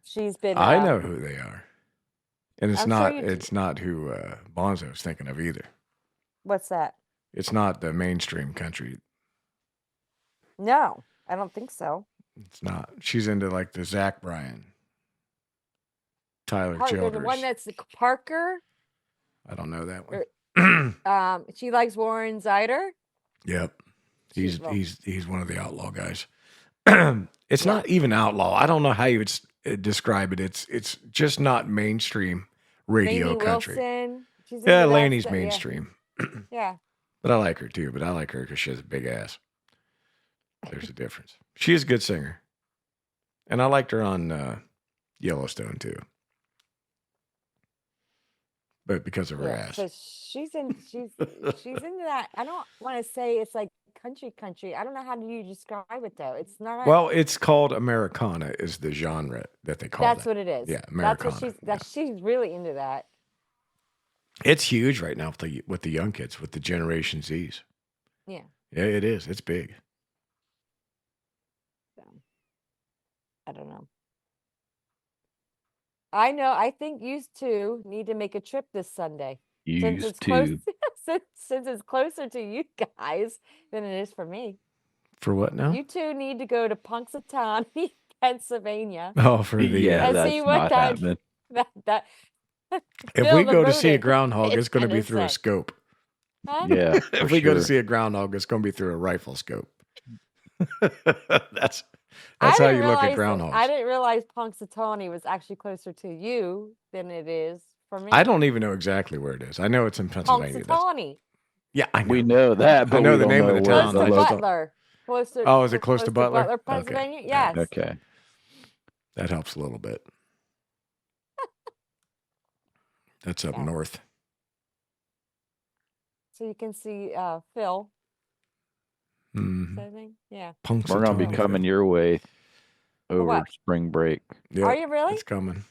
she's been. I know who they are, and it's I'm sure not. you do. It's not who Bonzo's thinking of either. What's that? It's not the mainstream country. No, I don't think so. It's not. She's into like the Zach Bryan, Tyler Parker, Childers. the one that's Parker. I don't know that Er, one. She likes Warren Zider. Yep. She's He's one of the outlaw guys. It's Yeah. not even outlaw. I don't know how you would describe it. It's just not mainstream radio Lainey country. Wilson. She's into Yeah, that Laney's stuff, yeah. mainstream. Yeah. But I like her too. But I like her because she has a big ass. There's a difference. She's a good singer. And I liked her on Yellowstone too. But because of her Yeah, ass. so she's into that. I don't want to say it's like country. I don't know how do you describe it though. It's not. Well, it's called Americana is the genre that they call That's that. what it is. Yeah, That's what Americana. she's really into that. It's huge right now with the young kids, with the Generation Zs. Yeah. Yeah, it is. It's big. So, I don't know. I know. I think you two need to make a trip this Sunday. Since Used it's close, to. since it's closer to you guys than it is for me. For what now? You two need to go to Punxsutawney, Pennsylvania, Oh, for the Yeah, and that's see what not that happening. that. if Bill we the go to see a rodent groundhog, is it's going to be gonna through a say. scope. Huh? Yeah, If for we go to sure. see a groundhog, it's going to be through a rifle scope. That's I how didn't you look at realize- groundhogs. I didn't realize Punxsutawney was actually closer to you than it is for me. I don't even know exactly where it is. I know it's in Pennsylvania. Punxsutawney. Yeah, I know. We know that, but know we the don't name of know the where town, Close I to just local- don't- Butler. Close to, Oh, is it close to Butler? Okay. Pennsylvania? Yeah. Yes. Okay. That helps a little bit. That's up Yeah. north. So you can see Phil. Is Mm-hmm. that his name? Yeah. We're gonna be coming your way over what? spring break. Yep, Are you really? It's coming.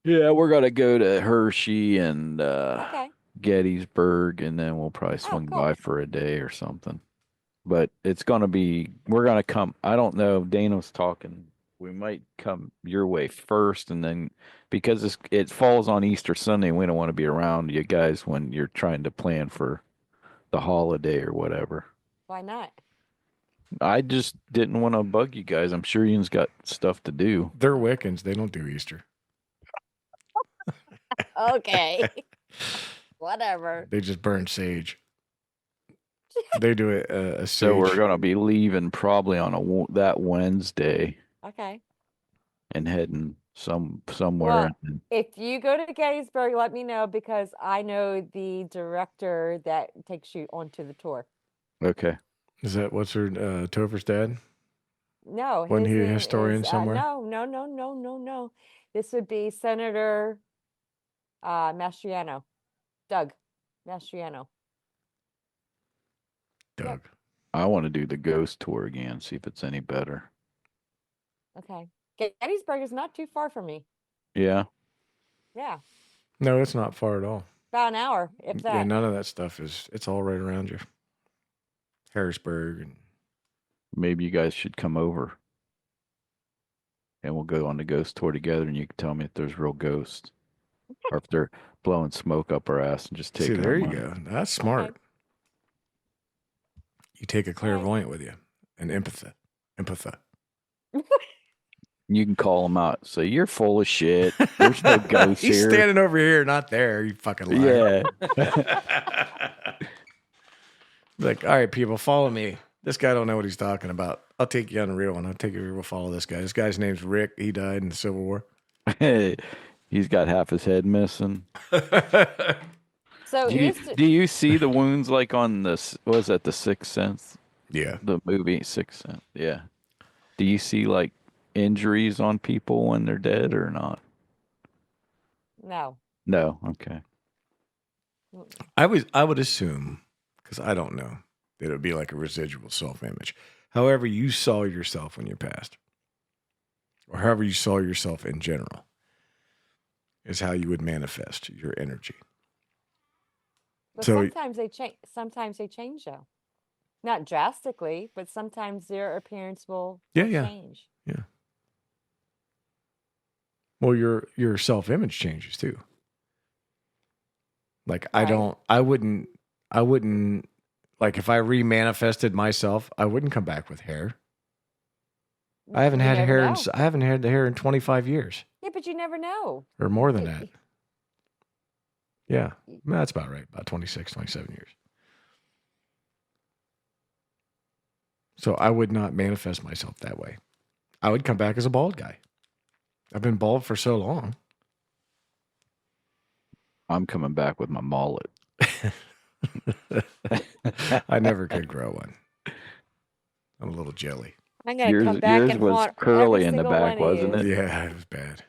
Yeah, we're gonna go to Hershey and Okay. Gettysburg, and then we'll probably swing cool. by for a day or something. But it's gonna be. We're gonna come. I don't know. Dana was talking. We might come your way first, and then because it falls on Easter Sunday, we don't want to be around you guys when you're trying to plan for the holiday or whatever. Why not? I just didn't want to bug you guys. I'm sure you've got stuff to do. They're Wiccans. They don't do Easter. Okay. Whatever. They just burn sage. They do a sage. So we're gonna be leaving probably on that Wednesday Okay. and heading somewhere. Well, if you go to Gettysburg, let me know because I know the director that takes you onto the tour. Okay. Is that what's her Topher's dad? No, Wasn't his he a name historian is, somewhere? No. This would be Senator Mastriano, Doug Mastriano. Doug. I want to do the ghost tour again, see if it's any better. Okay. Gettysburg is not too far from me. Yeah. Yeah. No, it's not far at all. About an hour, if that. Yeah, none of that stuff it's all right around you. Harrisburg and Maybe you guys should come over and we'll go on the ghost tour together and you can tell me if there's real ghosts or if they're blowing smoke up our ass and just see, taking there our you money. go. That's smart. Okay. You take a clairvoyant with you, an empatha. You can call them out. Say, you're full of shit. There's no ghosts He's here. standing over here, not there. You fucking liar. Yeah. Like, all right, people, follow me. This guy don't know what he's talking about. I'll take you on the real one. I'll take you. We'll follow this guy. This guy's name's Rick. He died in the Civil War. He's got half his head missing. So Do you here's the, do you see the wounds like on this? Was that the Sixth Sense? Yeah. The movie Sixth Sense. Yeah. Do you see like injuries on people when they're dead or not? no. No. Okay. Mm-mm. I would assume, because I don't know, that it would be like a residual self image. However, you saw yourself when you passed, or however you saw yourself in general, is how you would manifest your energy. But So, sometimes they change. Sometimes they change though. Not drastically, but sometimes their appearance yeah, will yeah, change. yeah. Well, your self image changes too. Like Right. I wouldn't like if I remanifested myself, I wouldn't come back with hair. I haven't You had never hair know. I haven't had the hair in 25 years Yeah, but you never know. or more than Y- that. y- Yeah. y- That's about right. About 26, 27 years. So I would not manifest myself that way. I would come back as a bald guy. I've been bald for so long. I'm coming back with my mullet. I never could grow one. I'm a little jelly. I'm gonna come Yours back yours and was haunt every curly in the single one back, of wasn't you. it? Yeah, it was bad.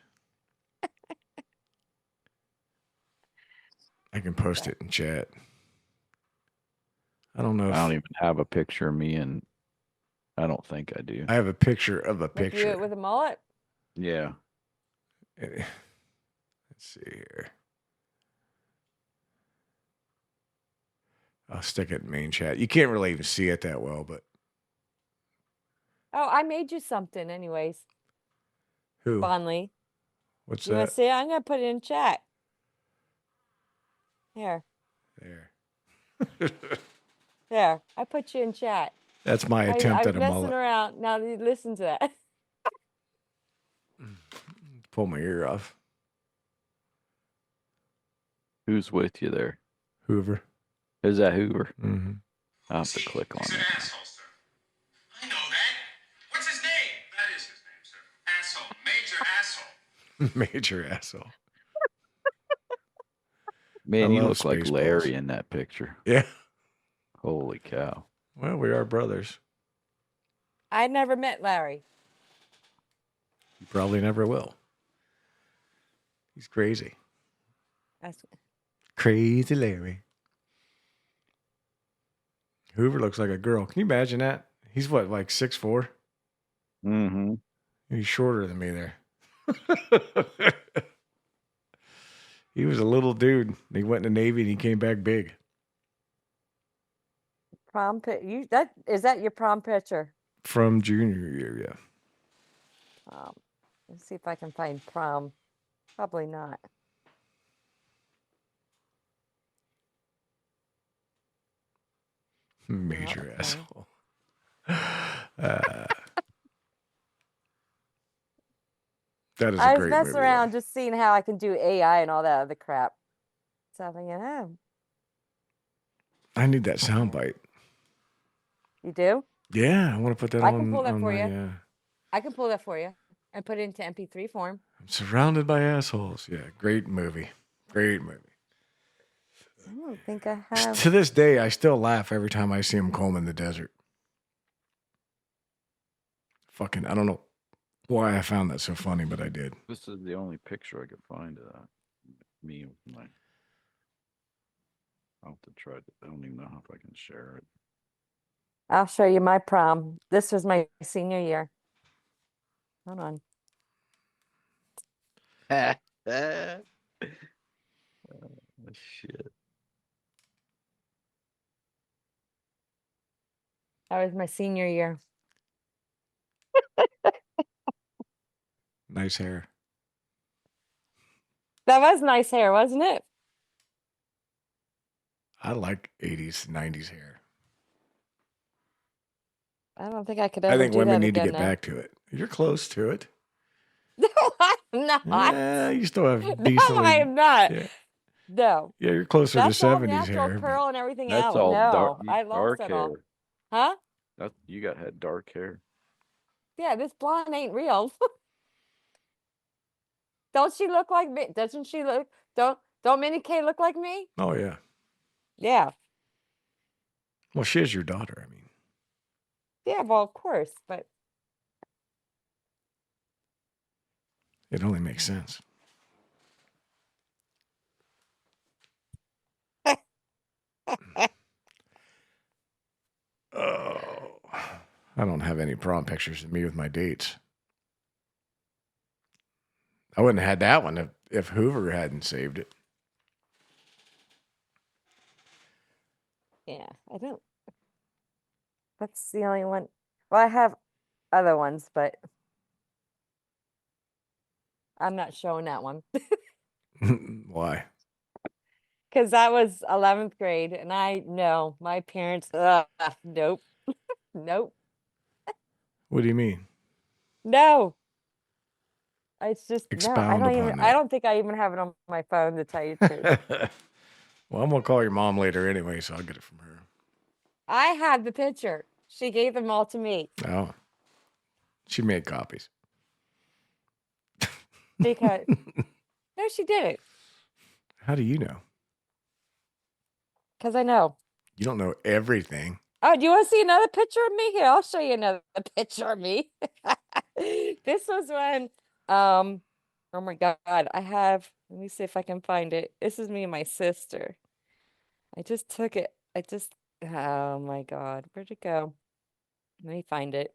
I can post it in chat. I don't know I don't if even have a picture of me, and I don't think I do. I have a picture of a With you picture. with a mullet. Yeah. Let's see here. I'll stick it in main chat. You can't really even see it that well, but Oh, I made you something, anyways. who? Bonley, What's you want that? to see it? I'm gonna put it in chat. Here, There. there. I put you in chat. That's my I attempt was at a messing mullet. around. Now listen to that. Pull my ear off. Who's with you there? Hoover. Is that Hoover? Mm-hmm. I'll have to click on He's an it. asshole, sir. I know that. What's his name? That is his name, sir. Asshole. Major asshole. Major asshole. Man, I you love look like Spaceballs. Larry in that picture. Yeah. Holy cow. Well, we are brothers. I never met Larry. You probably never will. He's crazy. That's, Crazy Larry. Hoover looks like a girl. Can you imagine that? He's what, like 6'4"? Mm-hmm. He's shorter than me there. He was a little dude. He went in the Navy and he came back big. prom you that is that your prom picture? From junior year, yeah. Let's see if I can find prom. Probably not. Major okay. asshole. That is a I was great messing movie. around Though. just seeing how I can do AI and all that other crap. So I'm thinking, oh, I need that soundbite. you do? Yeah, I want to put that I on. can pull that on for my, you. I can pull that for you and put it into MP3 form. I'm surrounded by assholes. Yeah, great movie. Great movie. I don't think I have. To this day, I still laugh every time I see him combing the desert. Fucking, I don't know why I found that so funny, but I did. This is the only picture I could find of that. Me with my. I'll have to try it. I don't even know if I can share it. I'll show you my prom. This was my senior year. Hold on. Shit. That was my senior year. Nice hair. That was nice hair, wasn't it? I like 80s, 90s hair. I don't think I could I ever think do women that need to again get now. back to it. You're close to it. No, I'm not. Yeah, you still have No, decently. I am not. Yeah, No. yeah, you're closer That's to all 70s natural hair. curl and everything That's else. all No, dark, I lost dark it hair. all. Huh? You got had dark hair. Yeah, this blonde ain't real. Don't she look like me? Doesn't she look? Don't Minnie K look like me? Oh yeah. Yeah. Well, she is your daughter. I mean, Yeah. Well, of course, but it only makes sense. Oh, I don't have any prom pictures of me with my dates. I wouldn't have had that one if Hoover hadn't saved it. yeah, I don't. That's the only one. Well, I have other ones, but I'm not showing that one Why? because that was 11th grade, and I know my parents. Nope, nope, What do you mean? no. It's just no. I Expound don't even. upon I that. don't think I even have it on my phone to tell you the truth. Well, I'm gonna call your mom later anyway, so I'll get it from her. I have the picture. She gave them all to me Oh, she made copies. because no, she didn't. How do you know? Because I know. You don't know everything. Oh, do you want to see another picture of me? Here, I'll show you another picture of me. This was when, oh my God, I have, let me see if I can find it. This is me and my sister. I just took it. Oh my God, where'd it go? Let me find it.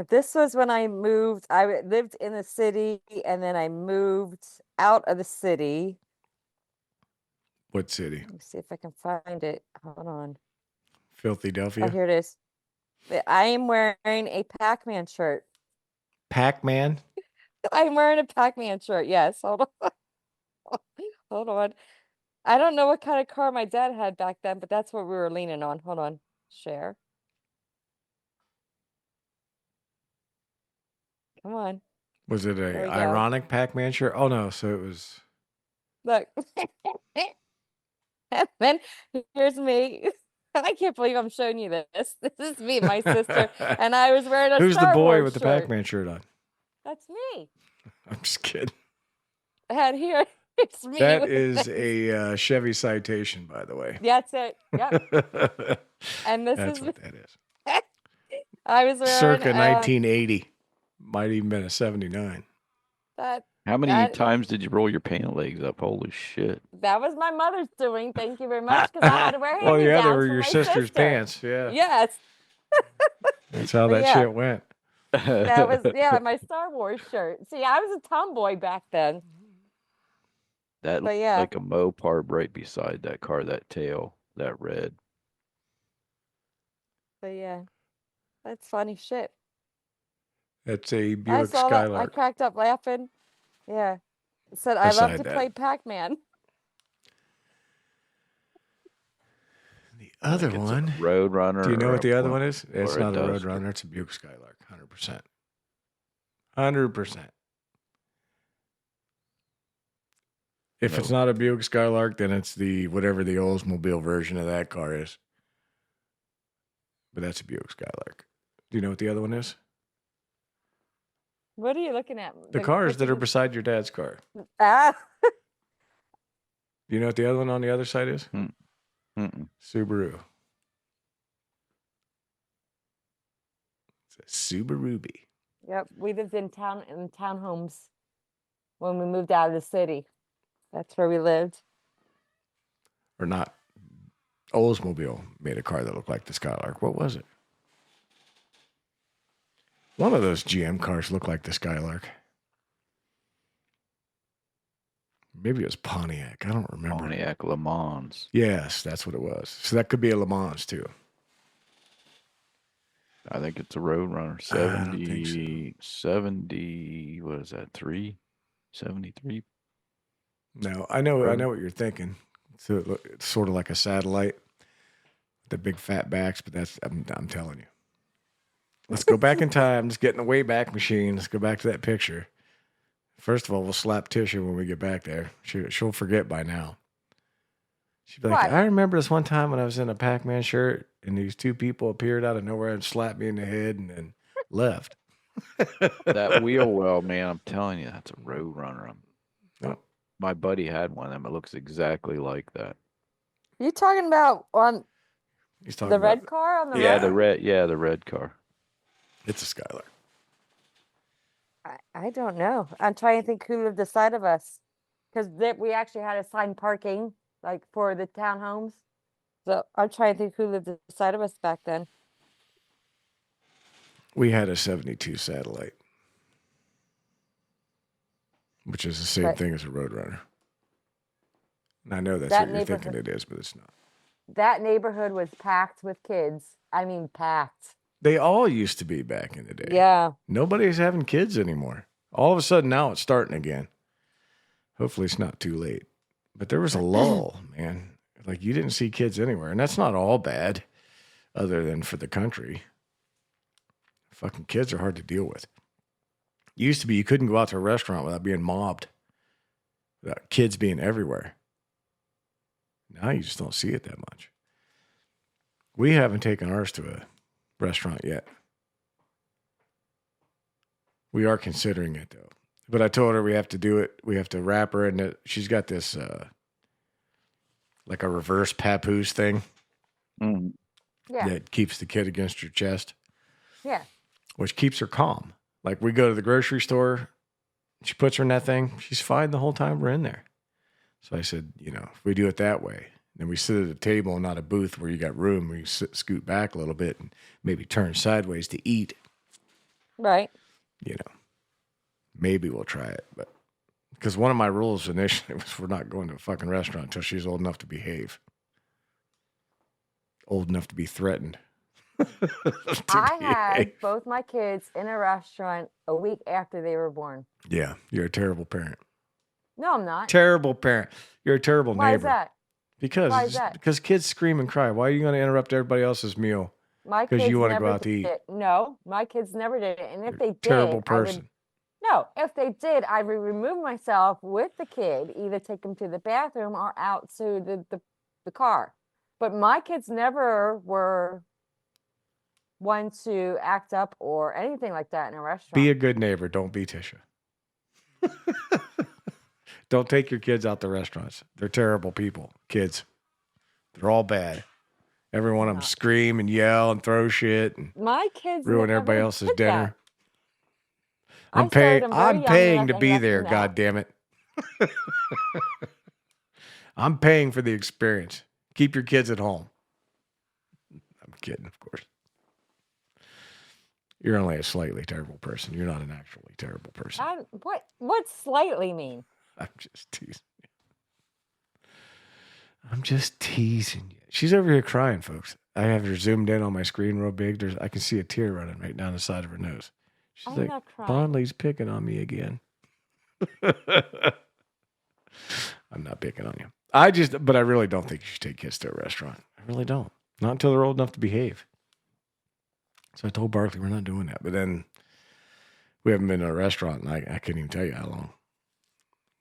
This was when I moved. Lived in the city and then I moved out of the city. What city? Let me see if I can find it. Hold on. Filthy Oh, Delphia? here it is. I am wearing a Pac-Man shirt. Pac-Man? I'm wearing a Pac-Man shirt. Yes. Hold on. Hold on. I don't know what kind of car my dad had back then, but that's what we were leaning on. Hold on. Share. Come on. Was it There a we go. ironic Pac-Man shirt? Oh no, so it was. Look. And then here's me. I can't believe I'm showing you this. This is me and my sister, and I was wearing a Who's the Star boy Wars with the shirt. Pac-Man shirt on? That's me. I'm just kidding. And here it's me. That with is this. a Chevy Citation, by the way. That's it. Yep. And this That's is what that is. I was wearing Circa 1980. Might even been a 79. that. How many That- times did you roll your pant legs up? Holy shit. That was my mother's doing. Thank you very much, because I had to wear Well, yeah, they hand-me-downs were for your my sister's sister. pants. Yeah. Yes, That's how But that yeah. shit went. that was my Star Wars shirt. See, I was a tomboy back then. That But looked yeah. like a Mopar right beside that car, that tail, that red. But yeah, that's funny shit. That's a I Buick saw that. I Skylark. cracked up laughing. Yeah, said I love Beside to that. play Pac-Man. The other Like it's a one. Roadrunner. Do you know or what a the other Plymouth one is? It's or a not a Duster. Roadrunner. It's a Buick Skylark. 100%. 100%. If it's No. not a Buick Skylark, then it's the whatever the Oldsmobile version of that car is. But that's a Buick Skylark. Do you know what the other one is? What are you looking at? The cars that are picture? beside your dad's car. Ah, Do you know what the other one on the other side is? Mm-mm. Subaru. It's a Subaru-B. yep. We lived in townhomes when we moved out of the city. That's where we lived. Or not. Oldsmobile made a car that looked like the Skylark. What was it? One of those GM cars looked like the Skylark. Maybe it was Pontiac. I don't remember. Pontiac Le Mans. Yes, that's what it was. So that could be a Le Mans too. I think it's a Roadrunner. I don't think so. 70, what is that, 73? No, I know what you're thinking. So it's sort of like a satellite, the big fat backs. But that's I'm telling you. Let's go back in time. Let's get in the Wayback Machine. Let's go back to that picture. First of all, we'll slap Tisha when we get back there. She'll forget by now. She'd be like, What? I remember this one time when I was in a Pac-Man shirt and these two people appeared out of nowhere and slapped me in the head and then left. That wheel well, man, I'm telling you, that's a road runner. Yep. My buddy had one of them. It looks exactly like that. You talking about on He's talking the about red car on the Yeah, road? the red car. it's a Skylar. I don't know. I'm trying to think who lived beside of us, because we actually had assigned parking like for the townhomes. So I'm trying to think who lived beside of us back then. We had a 72 Satellite, which is the same But thing as a Roadrunner. And I know that's that what you're thinking neighborhood, it is, but it's not. that neighborhood was packed with kids. I mean, packed. They all used to be back in the day. Yeah. Nobody's having kids anymore. All of a sudden now it's starting again. Hopefully it's not too late. But there was a lull, man. Like you didn't see kids anywhere. And that's not all bad, other than for the country. Fucking kids are hard to deal with. It used to be you couldn't go out to a restaurant without being mobbed. Without kids being everywhere. Now you just don't see it that much. We haven't taken ours to a restaurant yet. We are considering it though. But I told her we have to do it. We have to wrap her in it. She's got this like a reverse papoose thing Mm. Yeah. that keeps the kid against your chest, Yeah. which keeps her calm. Like we go to the grocery store, she puts her in that thing. She's fine the whole time we're in there. So I said, if we do it that way, then we sit at a table and not a booth where you got room where you scoot back a little bit and maybe turn sideways to eat. Right. Maybe we'll try it. But because one of my rules initially was we're not going to a fucking restaurant until she's old enough to behave. Old enough to be threatened. I had both my kids in a restaurant a week after they were born. Yeah, you're a terrible parent. No, I'm not. Terrible parent. You're a terrible Why neighbor. is that? Why is that? Because kids scream and cry. Why are you going to interrupt everybody else's meal? My Because kids you want to go never out to eat. did it. No, my kids never did it. And if they did, Terrible person. if they did, I would remove myself with the kid, either take them to the bathroom or out to the car. But my kids never were one to act up or anything like that in a restaurant. Be a good neighbor. Don't be Tisha. Don't take your kids out to restaurants. They're terrible people. Kids. They're all bad. Every one of them scream and yell and throw shit and my kids ruin never everybody else's did dinner. that. I'm paying. started them very I'm young paying and to I be left there. them God out. damn it! I'm paying for the experience. Keep your kids at home. I'm kidding, of course. You're only a slightly terrible person. You're not an actually terrible person. What slightly mean? I'm just teasing you. I'm just teasing you. She's over here crying, folks. I have her zoomed in on my screen real big. I can see a tear running right down the side of her nose. She's I'm like, not crying. Bondley's picking on me again. I'm not picking on you. But I really don't think you should take kids to a restaurant. I really don't. Not until they're old enough to behave. So I told Barkley we're not doing that. But then we haven't been to a restaurant, and I couldn't even tell you how long.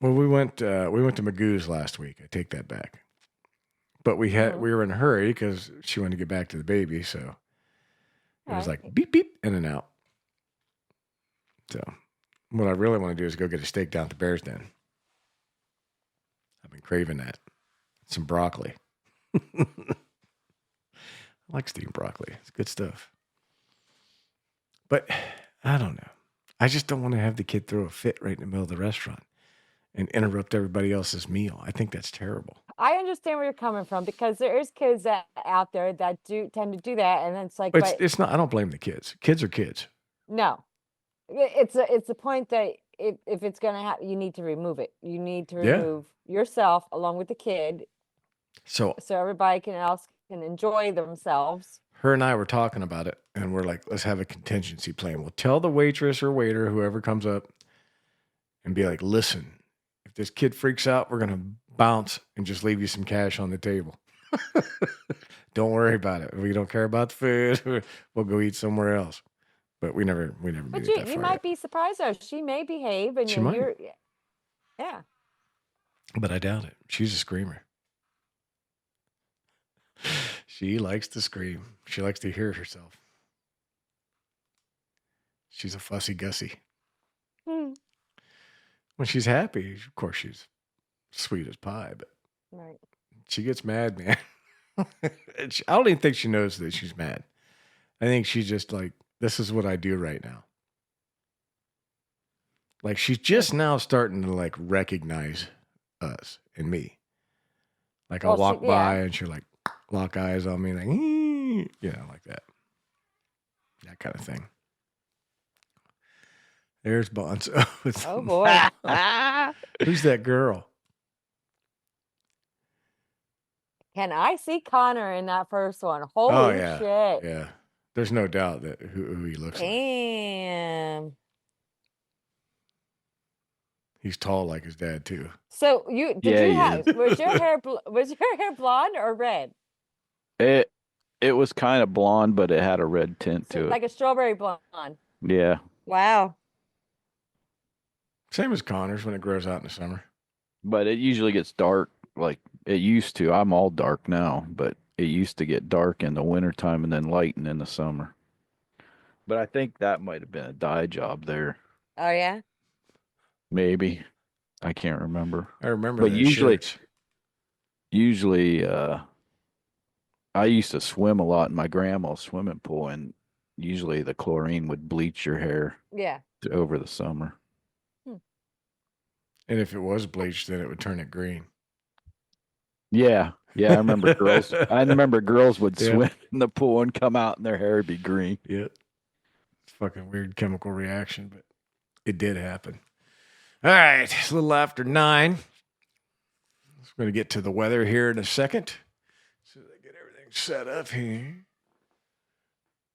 Well, we went to Magoo's last week. I take that back. But we were in a hurry because she wanted to get back to the baby, so it was like beep beep in and out. So what I really want to do is go get a steak down at the Bear's Den. I've been craving that. Some broccoli. I like steamed broccoli. It's good stuff. But I don't know. I just don't want to have the kid throw a fit right in the middle of the restaurant and interrupt everybody else's meal. I think that's terrible. I understand where you're coming from because there is kids out there that do tend to do that, and then it's like, It's not. I don't blame the kids. Kids are kids. No, it's a point that if it's gonna happen, you need to remove it. You need to remove yourself along with the kid, so everybody else can enjoy themselves. Her and I were talking about it, and we're like, let's have a contingency plan. We'll tell the waitress or waiter, whoever comes up, and be like, listen, if this kid freaks out, we're going to bounce and just leave you some cash on the table. Don't worry about it. We don't care about the food. We'll go eat somewhere else. But we never made it that far you might yet. be surprised though. She may behave, and She might. Yeah. But I doubt it. She's a screamer. She likes to scream. She likes to hear herself. She's a fussy Gussie. Hmm. When she's happy, of course, she's sweet as pie, but Right. she gets mad, man. I don't even think she knows that she's mad. I think she's just like, this is what I do right now. Like, she's just now starting to like recognize us and me. Like, I'll walk by and she'll like lock eyes on me, like, you know, like that. That kind of thing. There's Bonzo. Oh boy. Who's that girl? Can I see Connor in that first one? Holy shit. Yeah. There's no doubt that who he looks like. Damn. He's tall like his dad too. So he was your hair blonde or red? It was kind of blonde, but it had a red tint to it. Like a strawberry blonde. Yeah. Wow. Same as Connor's when it grows out in the summer. But it usually gets dark like it used to. I'm all dark now, but it used to get dark in the wintertime and then lighten in the summer. But I think that might have been a dye job there. Oh, yeah? Maybe. I can't remember. I remember But that usually I used to swim a lot in my grandma's swimming pool, and usually the chlorine would bleach your hair over the summer. And if it was bleached, then it would turn it green. Yeah. I remember girls. I remember girls would swim in the pool and come out, and their hair would be green. Yep. It's a fucking weird chemical reaction, but it did happen. All right, it's a little after 9. We're going to get to the weather here in a second. So I get everything set up here.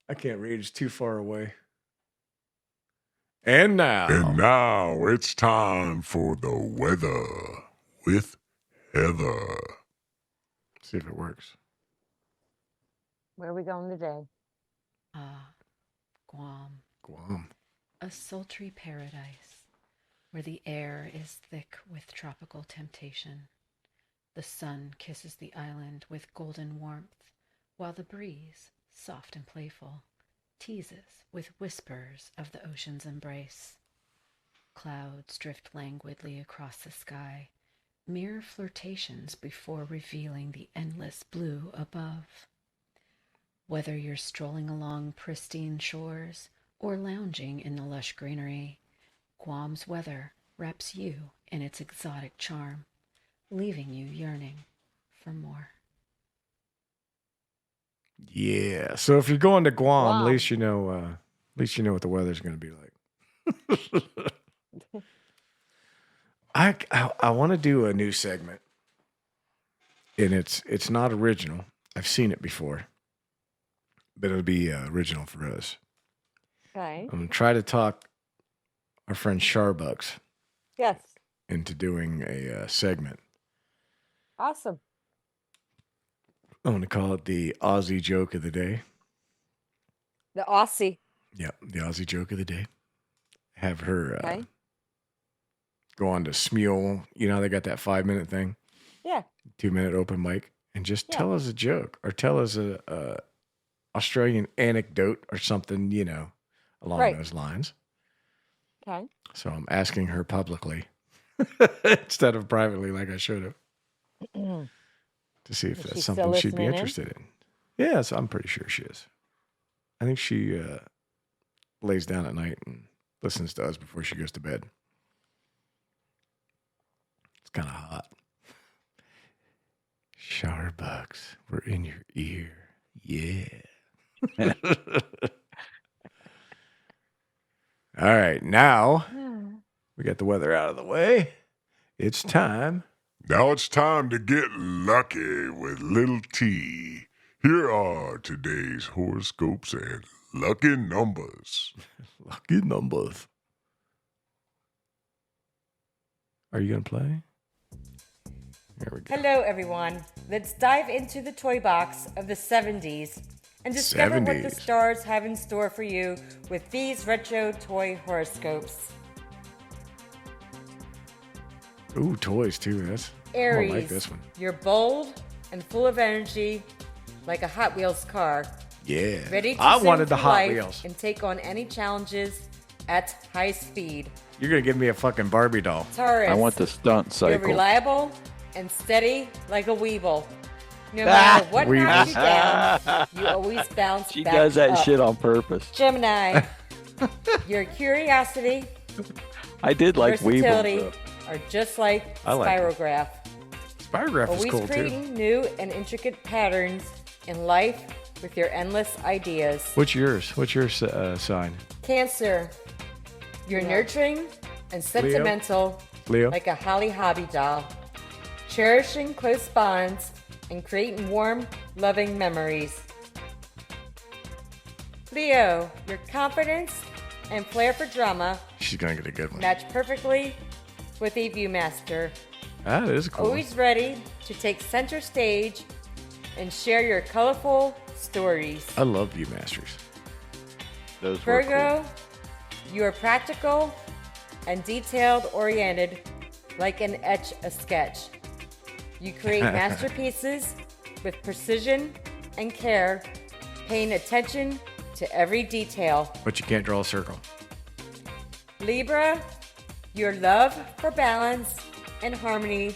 I can't read; it's too far away. And now it's time for the weather with Heather. See if it works. Where are we going today? Guam. A sultry paradise where the air is thick with tropical temptation. The sun kisses the island with golden warmth, while the breeze, soft and playful, teases with whispers of the ocean's embrace. Clouds drift languidly across the sky, mere flirtations before revealing the endless blue above. Whether you're strolling along pristine shores or lounging in the lush greenery, Guam's weather wraps you in its exotic charm, leaving you yearning for more. Yeah. So if you're going to Guam, at least you know what the weather's going to be like. I want to do a new segment, and it's not original. I've seen it before, but it'll be original for us. Okay. I'm going to try to talk our friend Sharbucks into doing a segment. Awesome. I'm going to call it the Aussie joke of the day. The Aussie. Yep, the Aussie joke of the day. Have her go on to Smule. You know, they got that 5-minute thing. Yeah. 2-minute open mic. And just tell us a joke or tell us a Australian anecdote or something, you know, along those lines. Okay. So I'm asking her publicly instead of privately like I should have to see if that's something she'd be interested in. Yes, I'm pretty sure she is. I think she lays down at night and listens to us before she goes to bed. It's kind of hot. Sharbucks, we're in your ear. Yeah. All right, now we got the weather out of the way. It's time. Now it's time to get lucky with Little T. Here are today's horoscopes and lucky numbers. Lucky numbers. Are you going to play? Here we go. Hello, everyone. Let's dive into the toy box of the 70s and discover what the stars have in store for you with these retro toy horoscopes. Ooh, toys too. That's Aries, I like this one. You're bold and full of energy like a Hot Wheels car. Yeah. Ready to I sing wanted the through Hot life Wheels. and take on any challenges at high speed. You're going to give me a fucking Barbie doll. Taurus, I want the stunt you're cycle. reliable and steady like a weevil. No matter what knocks you down, you always bounce She back does that up. shit on purpose. Gemini, your curiosity, I did like versatility Weeble. are just like I like it. Spirograph. Spirograph is Always cool, too. creating new and intricate patterns in life with your endless ideas. What's yours? What's your sign? Cancer, you're nurturing and sentimental Leo? like a Holly Hobby doll, cherishing close bonds and creating warm, loving memories. Leo, your confidence and flair for drama She's going to get a good one. match perfectly with a Viewmaster. That is cool. Always ready to take center stage and share your colorful stories. I love Viewmasters. Those were Virgo, you are practical and detailed oriented like an etch a sketch. You create masterpieces with precision and care, paying attention to every detail. But you can't draw a circle. Libra, your love for balance and harmony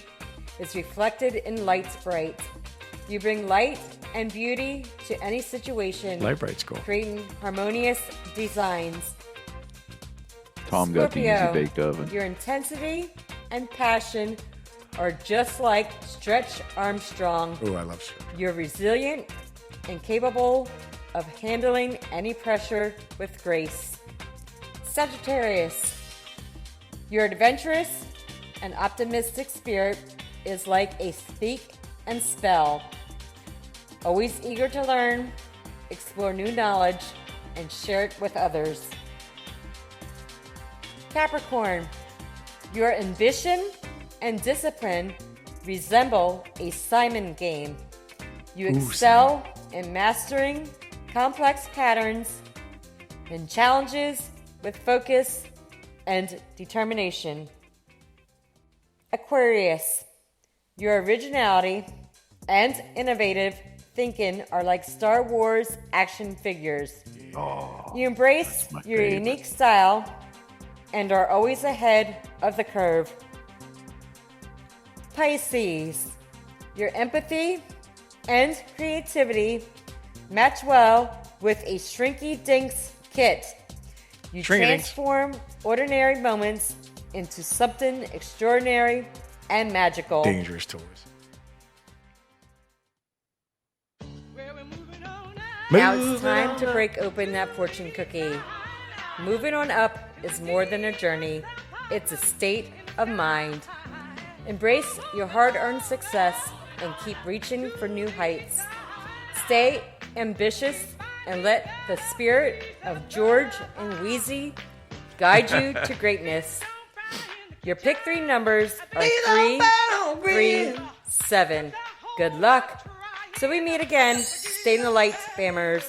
is reflected in Light's Bright. You bring light and beauty to any situation, Light Bright's cool. creating harmonious designs. Tom got the Scorpio, easy baked oven. your intensity and passion are just like Stretch Armstrong. Oh, I love Stretch. You're resilient and capable of handling any pressure with grace. Sagittarius, your adventurous and optimistic spirit is like a speak and spell. Always eager to learn, explore new knowledge, and share it with others. Capricorn, your ambition and discipline resemble a Simon game. You excel in mastering complex patterns and challenges with focus and determination. Aquarius, your originality and innovative thinking are like Star Wars action figures. You embrace your favorite. unique style and are always ahead of the curve. Pisces, your empathy and creativity match well with a Shrinky Dinks kit. You Shrinky Dinks. transform ordinary moments into something extraordinary and magical. Dangerous toys. Now it's time to break open that fortune cookie. Moving on up is more than a journey, it's a state of mind. Embrace your hard-earned success and keep reaching for new heights. Stay ambitious and let the spirit of George and Wheezy guide you to greatness. Your pick 3 numbers are 3, 3, 7. Good luck. So we meet again. Stay in the light, spammers.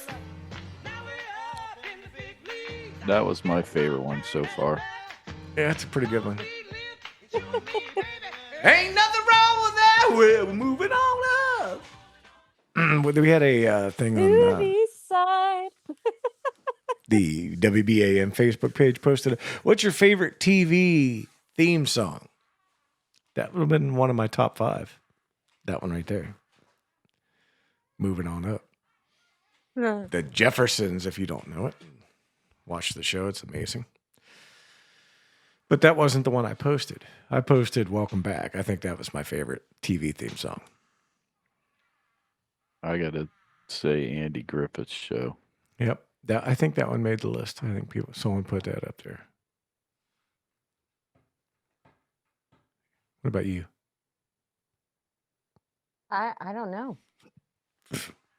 That was my favorite one so far. Yeah, that's a pretty good one. Ain't nothing wrong with that. We're moving on up. We had a thing on Movie side. the WBAM Facebook page posted. What's your favorite TV theme song? That would have been one of my top 5. That one right there. Moving on up. The Jeffersons, if you don't know it. Watch the show. It's amazing. But that wasn't the one I posted. I posted Welcome Back. I think that was my favorite TV theme song. I gotta say Andy Griffith's show. Yep. I think that one made the list. I think someone put that up there. What about you? I don't know.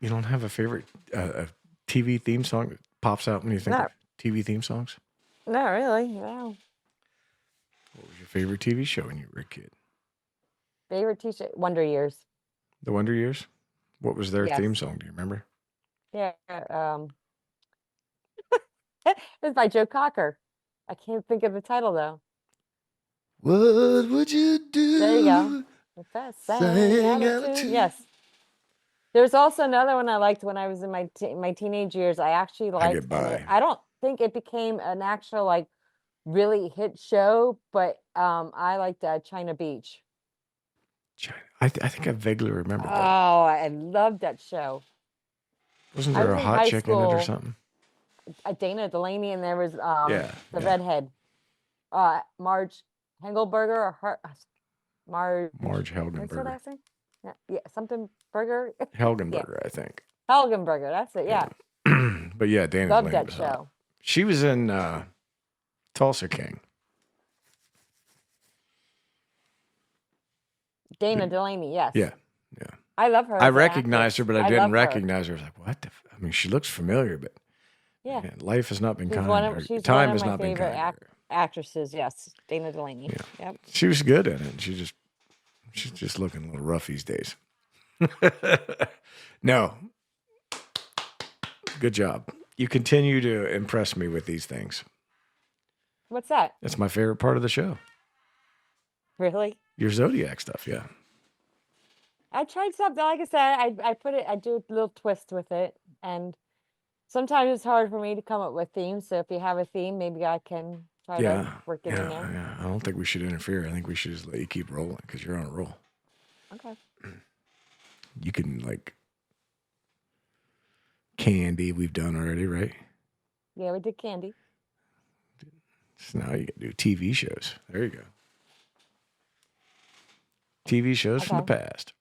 You don't have a favorite a TV theme song that pops out when you think No. of TV theme songs? Not really. No. What was your favorite TV show when you were a kid? Favorite t-shirt? Wonder Years. The Wonder Years? What was their Yes. theme song? Do you remember? Yeah. It was by Joe Cocker. I can't think of the title though. What would you do? There you go. What's that? Sang Sang out out of of tune. tune? Yes. There's also another one I liked when I was in my teenage years. I actually I liked, get by. I don't think it became an actual like really hit show, but I liked China Beach. China. I think I vaguely remember Oh, that. I loved that show. Wasn't I there was a in hot high chick in it or school. something? Dana Delaney, and there was Yeah, the yeah. redhead, Marge Hengelberger or her, Marge. Marge What's her Helgenberger. last name? Yeah, something Burger. Yeah, Helgenberger, I think. Helgenberger. That's it. Yeah, But yeah, Dana loved Delaney that was show. hot. She was in Tulsa King. Dana Delaney. Yes. Yeah, yeah. I love her. I as an recognized her, actress. but I love didn't her. recognize her. I was like, what? I mean, she looks familiar, but Yeah. man, life has not been She's kind. one or of she's time one of has my not been favorite kind. to her. actresses. Yes, Dana Delaney. Yeah. Yep. She was good at it. She's just looking a little rough these days. No. Good job. You continue to impress me with these things. What's that? That's my favorite part of the show. Really? Your Zodiac stuff, yeah. I tried something. Like I said, I do a little twist with it, and sometimes it's hard for me to come up with themes. So if you have a theme, maybe I can try to Yeah. work it in there. Yeah. I don't think we should interfere. I think we should just let you keep rolling because you're on a roll. Okay. You can like Candy we've done already, right? Yeah, we did Candy. So now you can do TV shows. There you go. TV shows from the past.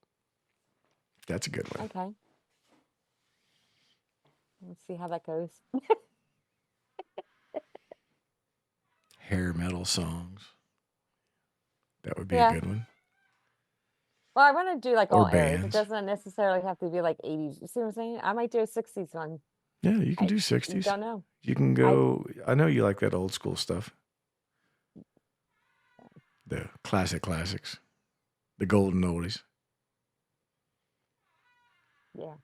That's a good one. Okay. Let's see how that goes. Hair metal songs. That would be a good one. Well, I want to do like Or all eras. It bands. doesn't necessarily have to be like 80s. You see what I'm saying? I might do a 60s one. Yeah, you can do You 60s. don't know. You can go. I know you like that old school stuff. The classics. The golden oldies. Yeah.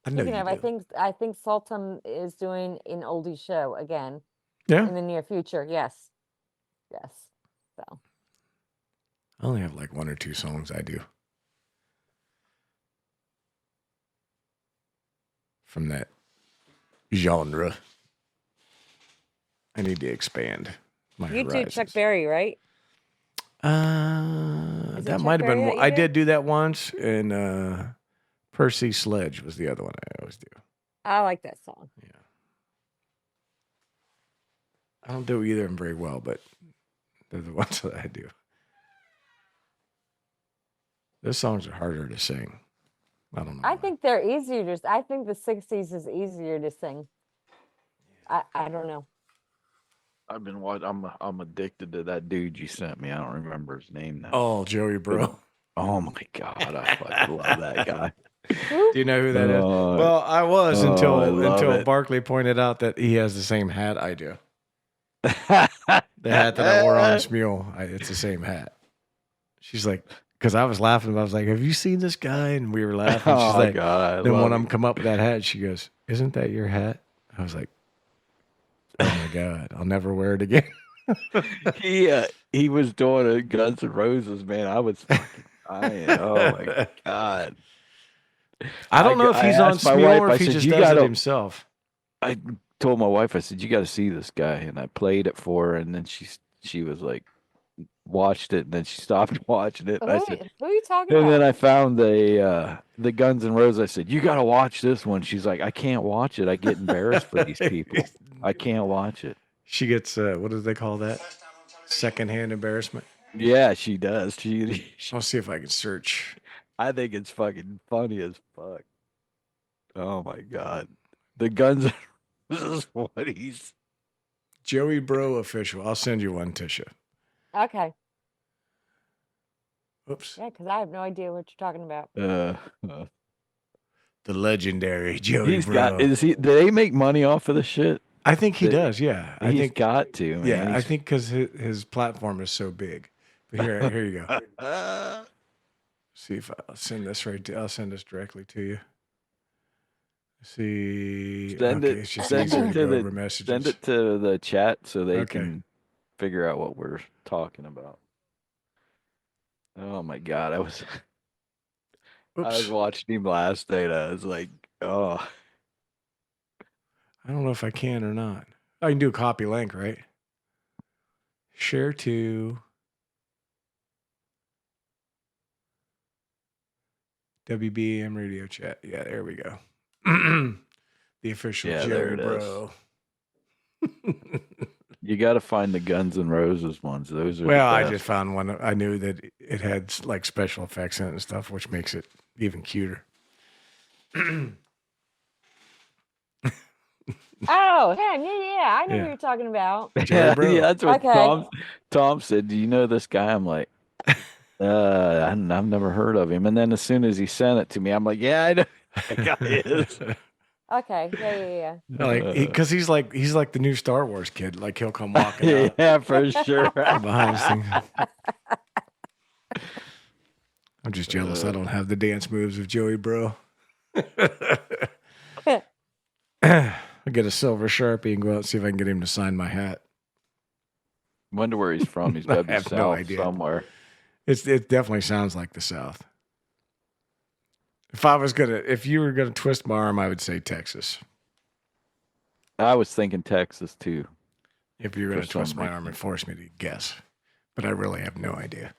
I know Speaking you of, do. I think Sultan is doing an oldie show again Yeah. in the near future. Yes. Yes. So I only have like one or two songs I do. From that genre. I need to expand my you do horizons. Chuck Berry, right? Is it That Chuck might have Berry been that one. you I do? did do that once, and Percy Sledge was the other one I always do. I like that song. Yeah. I don't do either of them very well, but they're the ones that I do. Those songs are harder to sing. I don't know. I think they're easier to. I think the 60s is easier to sing. I don't know. I've been watching. I'm addicted to that dude you sent me. I don't remember his name now. Oh, Joey Bro. Oh my god, I fucking love that guy. Do you know who that is? Well, I was I until love it. Barkley pointed out that he has the same hat I do. The hat that I wore on this mule, it's the same hat. She's like, because I was laughing, I was like, "Have you seen this guy?" And we were laughing. She's like, God, then when I'm come up with that hat, she goes, "Isn't that your hat?" I was like, "Oh my god, I'll never wear it again." He was doing a Guns N' Roses, man. I was fucking dying. Oh my god. I don't know if he's on asked my Smule wife, or I if he said, just "You does gotta-" it himself. I told my wife, I said, "You got to see this guy," and I played it for her, and then she was like, watched it, and then she stopped watching it. And I said, Who are you talking and about? then I found the Guns N' Roses. I said, "You got to watch this one." She's like, "I can't watch it. I get embarrassed for these people. I can't watch it." She gets what do they call that? Secondhand embarrassment. Yeah, she does. She I'll see if I can search. I think it's fucking funny as fuck. Oh my god, the Guns N' Roses what he's. Joey Bro official. I'll send you one, Tisha. Okay. Oops. Yeah, because I have no idea what you're talking about. The legendary Joey He's Bro. got. Is he? Do they make money off of the shit? I think he does. Yeah, I He's think got to. Man. Yeah, I think because his platform is so big. But here you go. See if I'll send this I'll send this directly to you. See, Send okay, it. it's just Send easier it to to go over the. messages. Send it to the chat so they Okay. can figure out what we're talking about. Oh my god, I was Oops. watching him last night. I was like, oh, I don't know if I can or not. I can do a copy link, right? Share to WBM radio chat. Yeah, there we go. The official yeah, there Joey it is. Bro. You got to find the Guns N' Roses ones. Those are Well, the I best. just found one. I knew that it had like special effects in it and stuff, which makes it even cuter. Oh, yeah. I know who Yeah. you're talking about. Joey Yeah, Bro. yeah, that's what Okay. Tom said. Do you know this guy? I'm like, I've never heard of him. And then as soon as he sent it to me, I'm like, yeah, I know who that guy is. Okay. Yeah. Like, because he's like the new Star Wars kid. Like he'll come walking out Yeah, for sure. behind the scenes. I'm just jealous. I don't have the dance moves of Joey Bro. I get a silver Sharpie and go out and see if I can get him to sign my hat. Wonder where he's from. He's got to be I have south no idea. somewhere. It definitely sounds like the South. If you were gonna twist my arm, I would say Texas. I was thinking Texas too. If you're For gonna twist some my reason. arm and force me to guess, but I really have no idea.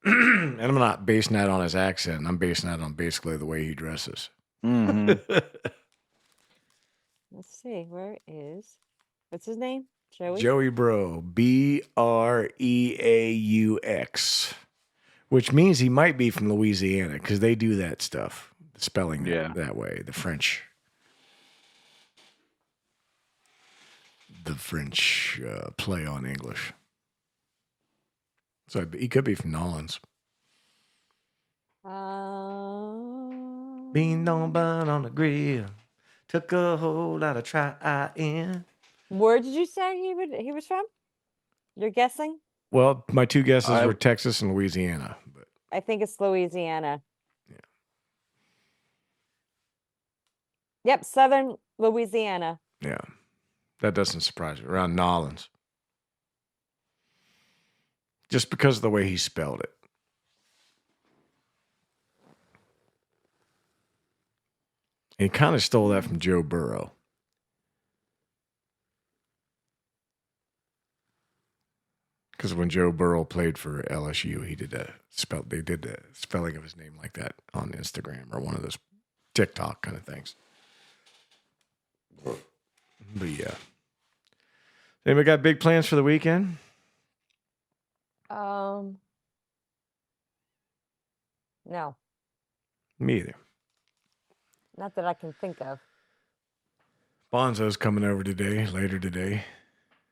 And I'm not basing that on his accent. I'm basing that on basically the way he dresses. Hmm Let's see. Where is? What's his name? Joey. Joey Bro, Breaux, which means he might be from Louisiana because they do that stuff, spelling that way. The French play on English. So he could be from Nolans. Bean on bun on the grill. Took a whole lot of trying. Where did you say he was from? You're guessing? Well, my two guesses were Texas and Louisiana. But I think it's Louisiana. Yeah. Yep, southern Louisiana. Yeah. That doesn't surprise me. Around Nolans. Just because of the way he spelled it. And he kind of stole that from Joe Burrow. Because when Joe Burrow played for LSU, they did the spelling of his name like that on Instagram or one of those TikTok kind of things. But yeah. Anybody got big plans for the weekend? No. Me either. Not that I can think of. Bonzo's coming over later today.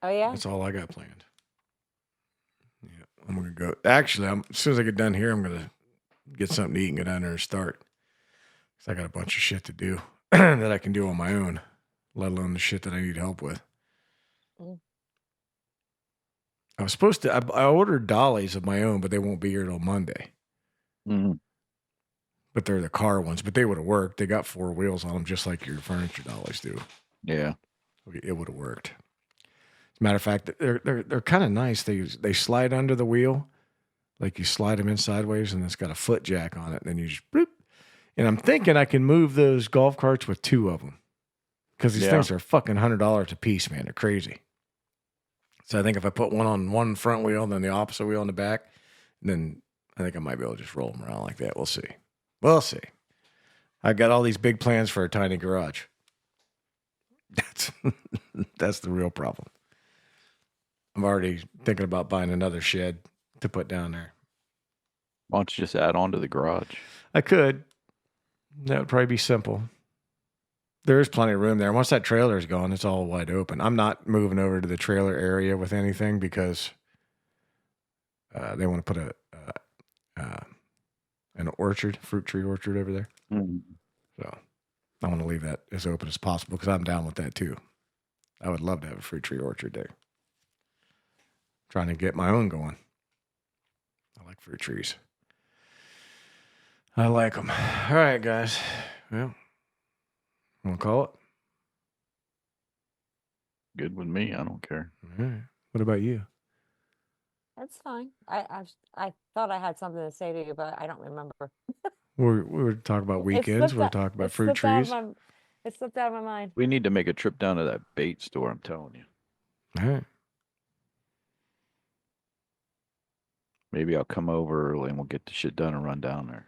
Oh yeah? That's all I got planned. Yeah, I'm going to go. Actually, as soon as I get done here, I'm going to get something to eat and go down there and start. Because I got a bunch of shit to do that I can do on my own, let alone the shit that I need help with. Mm. I was supposed to, I ordered dollies of my own, but they won't be here till Monday. hmm But they're the car ones, but they would have worked. They got 4 wheels on them, just like your furniture dollies do. Yeah. It would have worked. As a matter of fact, they're kind of nice. They slide under the wheel, like you slide them in sideways, and it's got a foot jack on it. And then you just bloop. And I'm thinking I can move those golf carts with 2 of them because these things are fucking $100 a piece, man. They're crazy. So I think if I put one on one front wheel and then the opposite wheel on the back, then I think I might be able to just roll them around like that. We'll see. We'll see. I've got all these big plans for a tiny garage. That's the real problem. I'm already thinking about buying another shed to put down there. Why don't you just add on to the garage? I could. That would probably be simple. There is plenty of room there. Once that trailer is gone, it's all wide open. I'm not moving over to the trailer area with anything because they want to put an orchard, fruit tree orchard over there. Mm-hmm. So I want to leave that as open as possible because I'm down with that too. I would love to have a fruit tree orchard there. Trying to get my own going. I like fruit trees. I like them. All right, guys. Well, want to call it? Good with me. I don't care. All right. What about you? That's fine. I thought I had something to say to you, but I don't remember. We were talking about weekends. We're talking about fruit trees. It slipped out of my mind. We need to make a trip down to that bait store. I'm telling you. All right. Maybe I'll come over early and we'll get the shit done and run down there.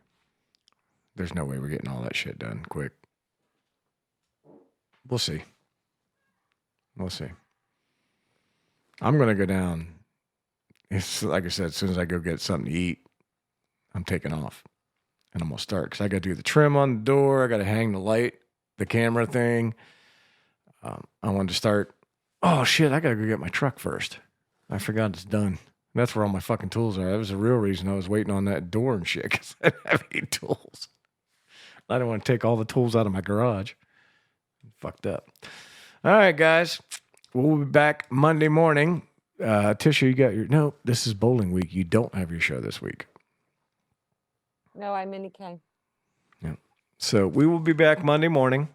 There's no way we're getting all that shit done quick. We'll see. We'll see. I'm going to go down. It's like I said, as soon as I go get something to eat, I'm taking off. And I'm going to start because I got to do the trim on the door. I got to hang the light, the camera thing. I wanted to start. Oh, shit. I got to go get my truck first. I forgot it's done. That's where all my fucking tools are. That was the real reason I was waiting on that door and shit because I didn't have any tools. I didn't want to take all the tools out of my garage. Fucked up. All right, guys. We'll be back Monday morning. Tisha, you got your... No, this is bowling week. You don't have your show this week. No, I'm Minnie K. Yeah. So we will be back Monday morning.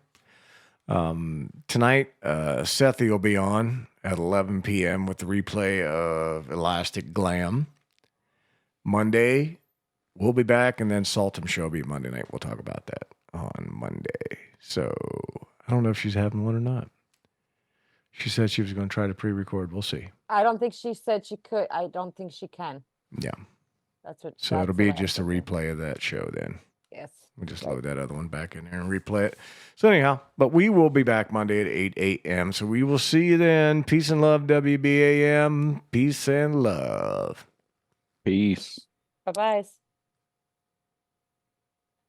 Tonight, Sethy will be on at 11 p.m. with the replay of Elastic Glam. Monday, we'll be back, and then Saltum Show will be Monday night. We'll talk about that on Monday. So I don't know if she's having one or not. She said she was going to try to pre-record. We'll see. I don't think she said she could. I don't think she can. Yeah. That's what. So it'll be just a replay of that show then. Yes. We'll just load that other one back in there and replay it. So anyhow, but we will be back Monday at 8 a.m. So we will see you then. Peace and love, WBAM. Peace and love. Peace. Bye-bye.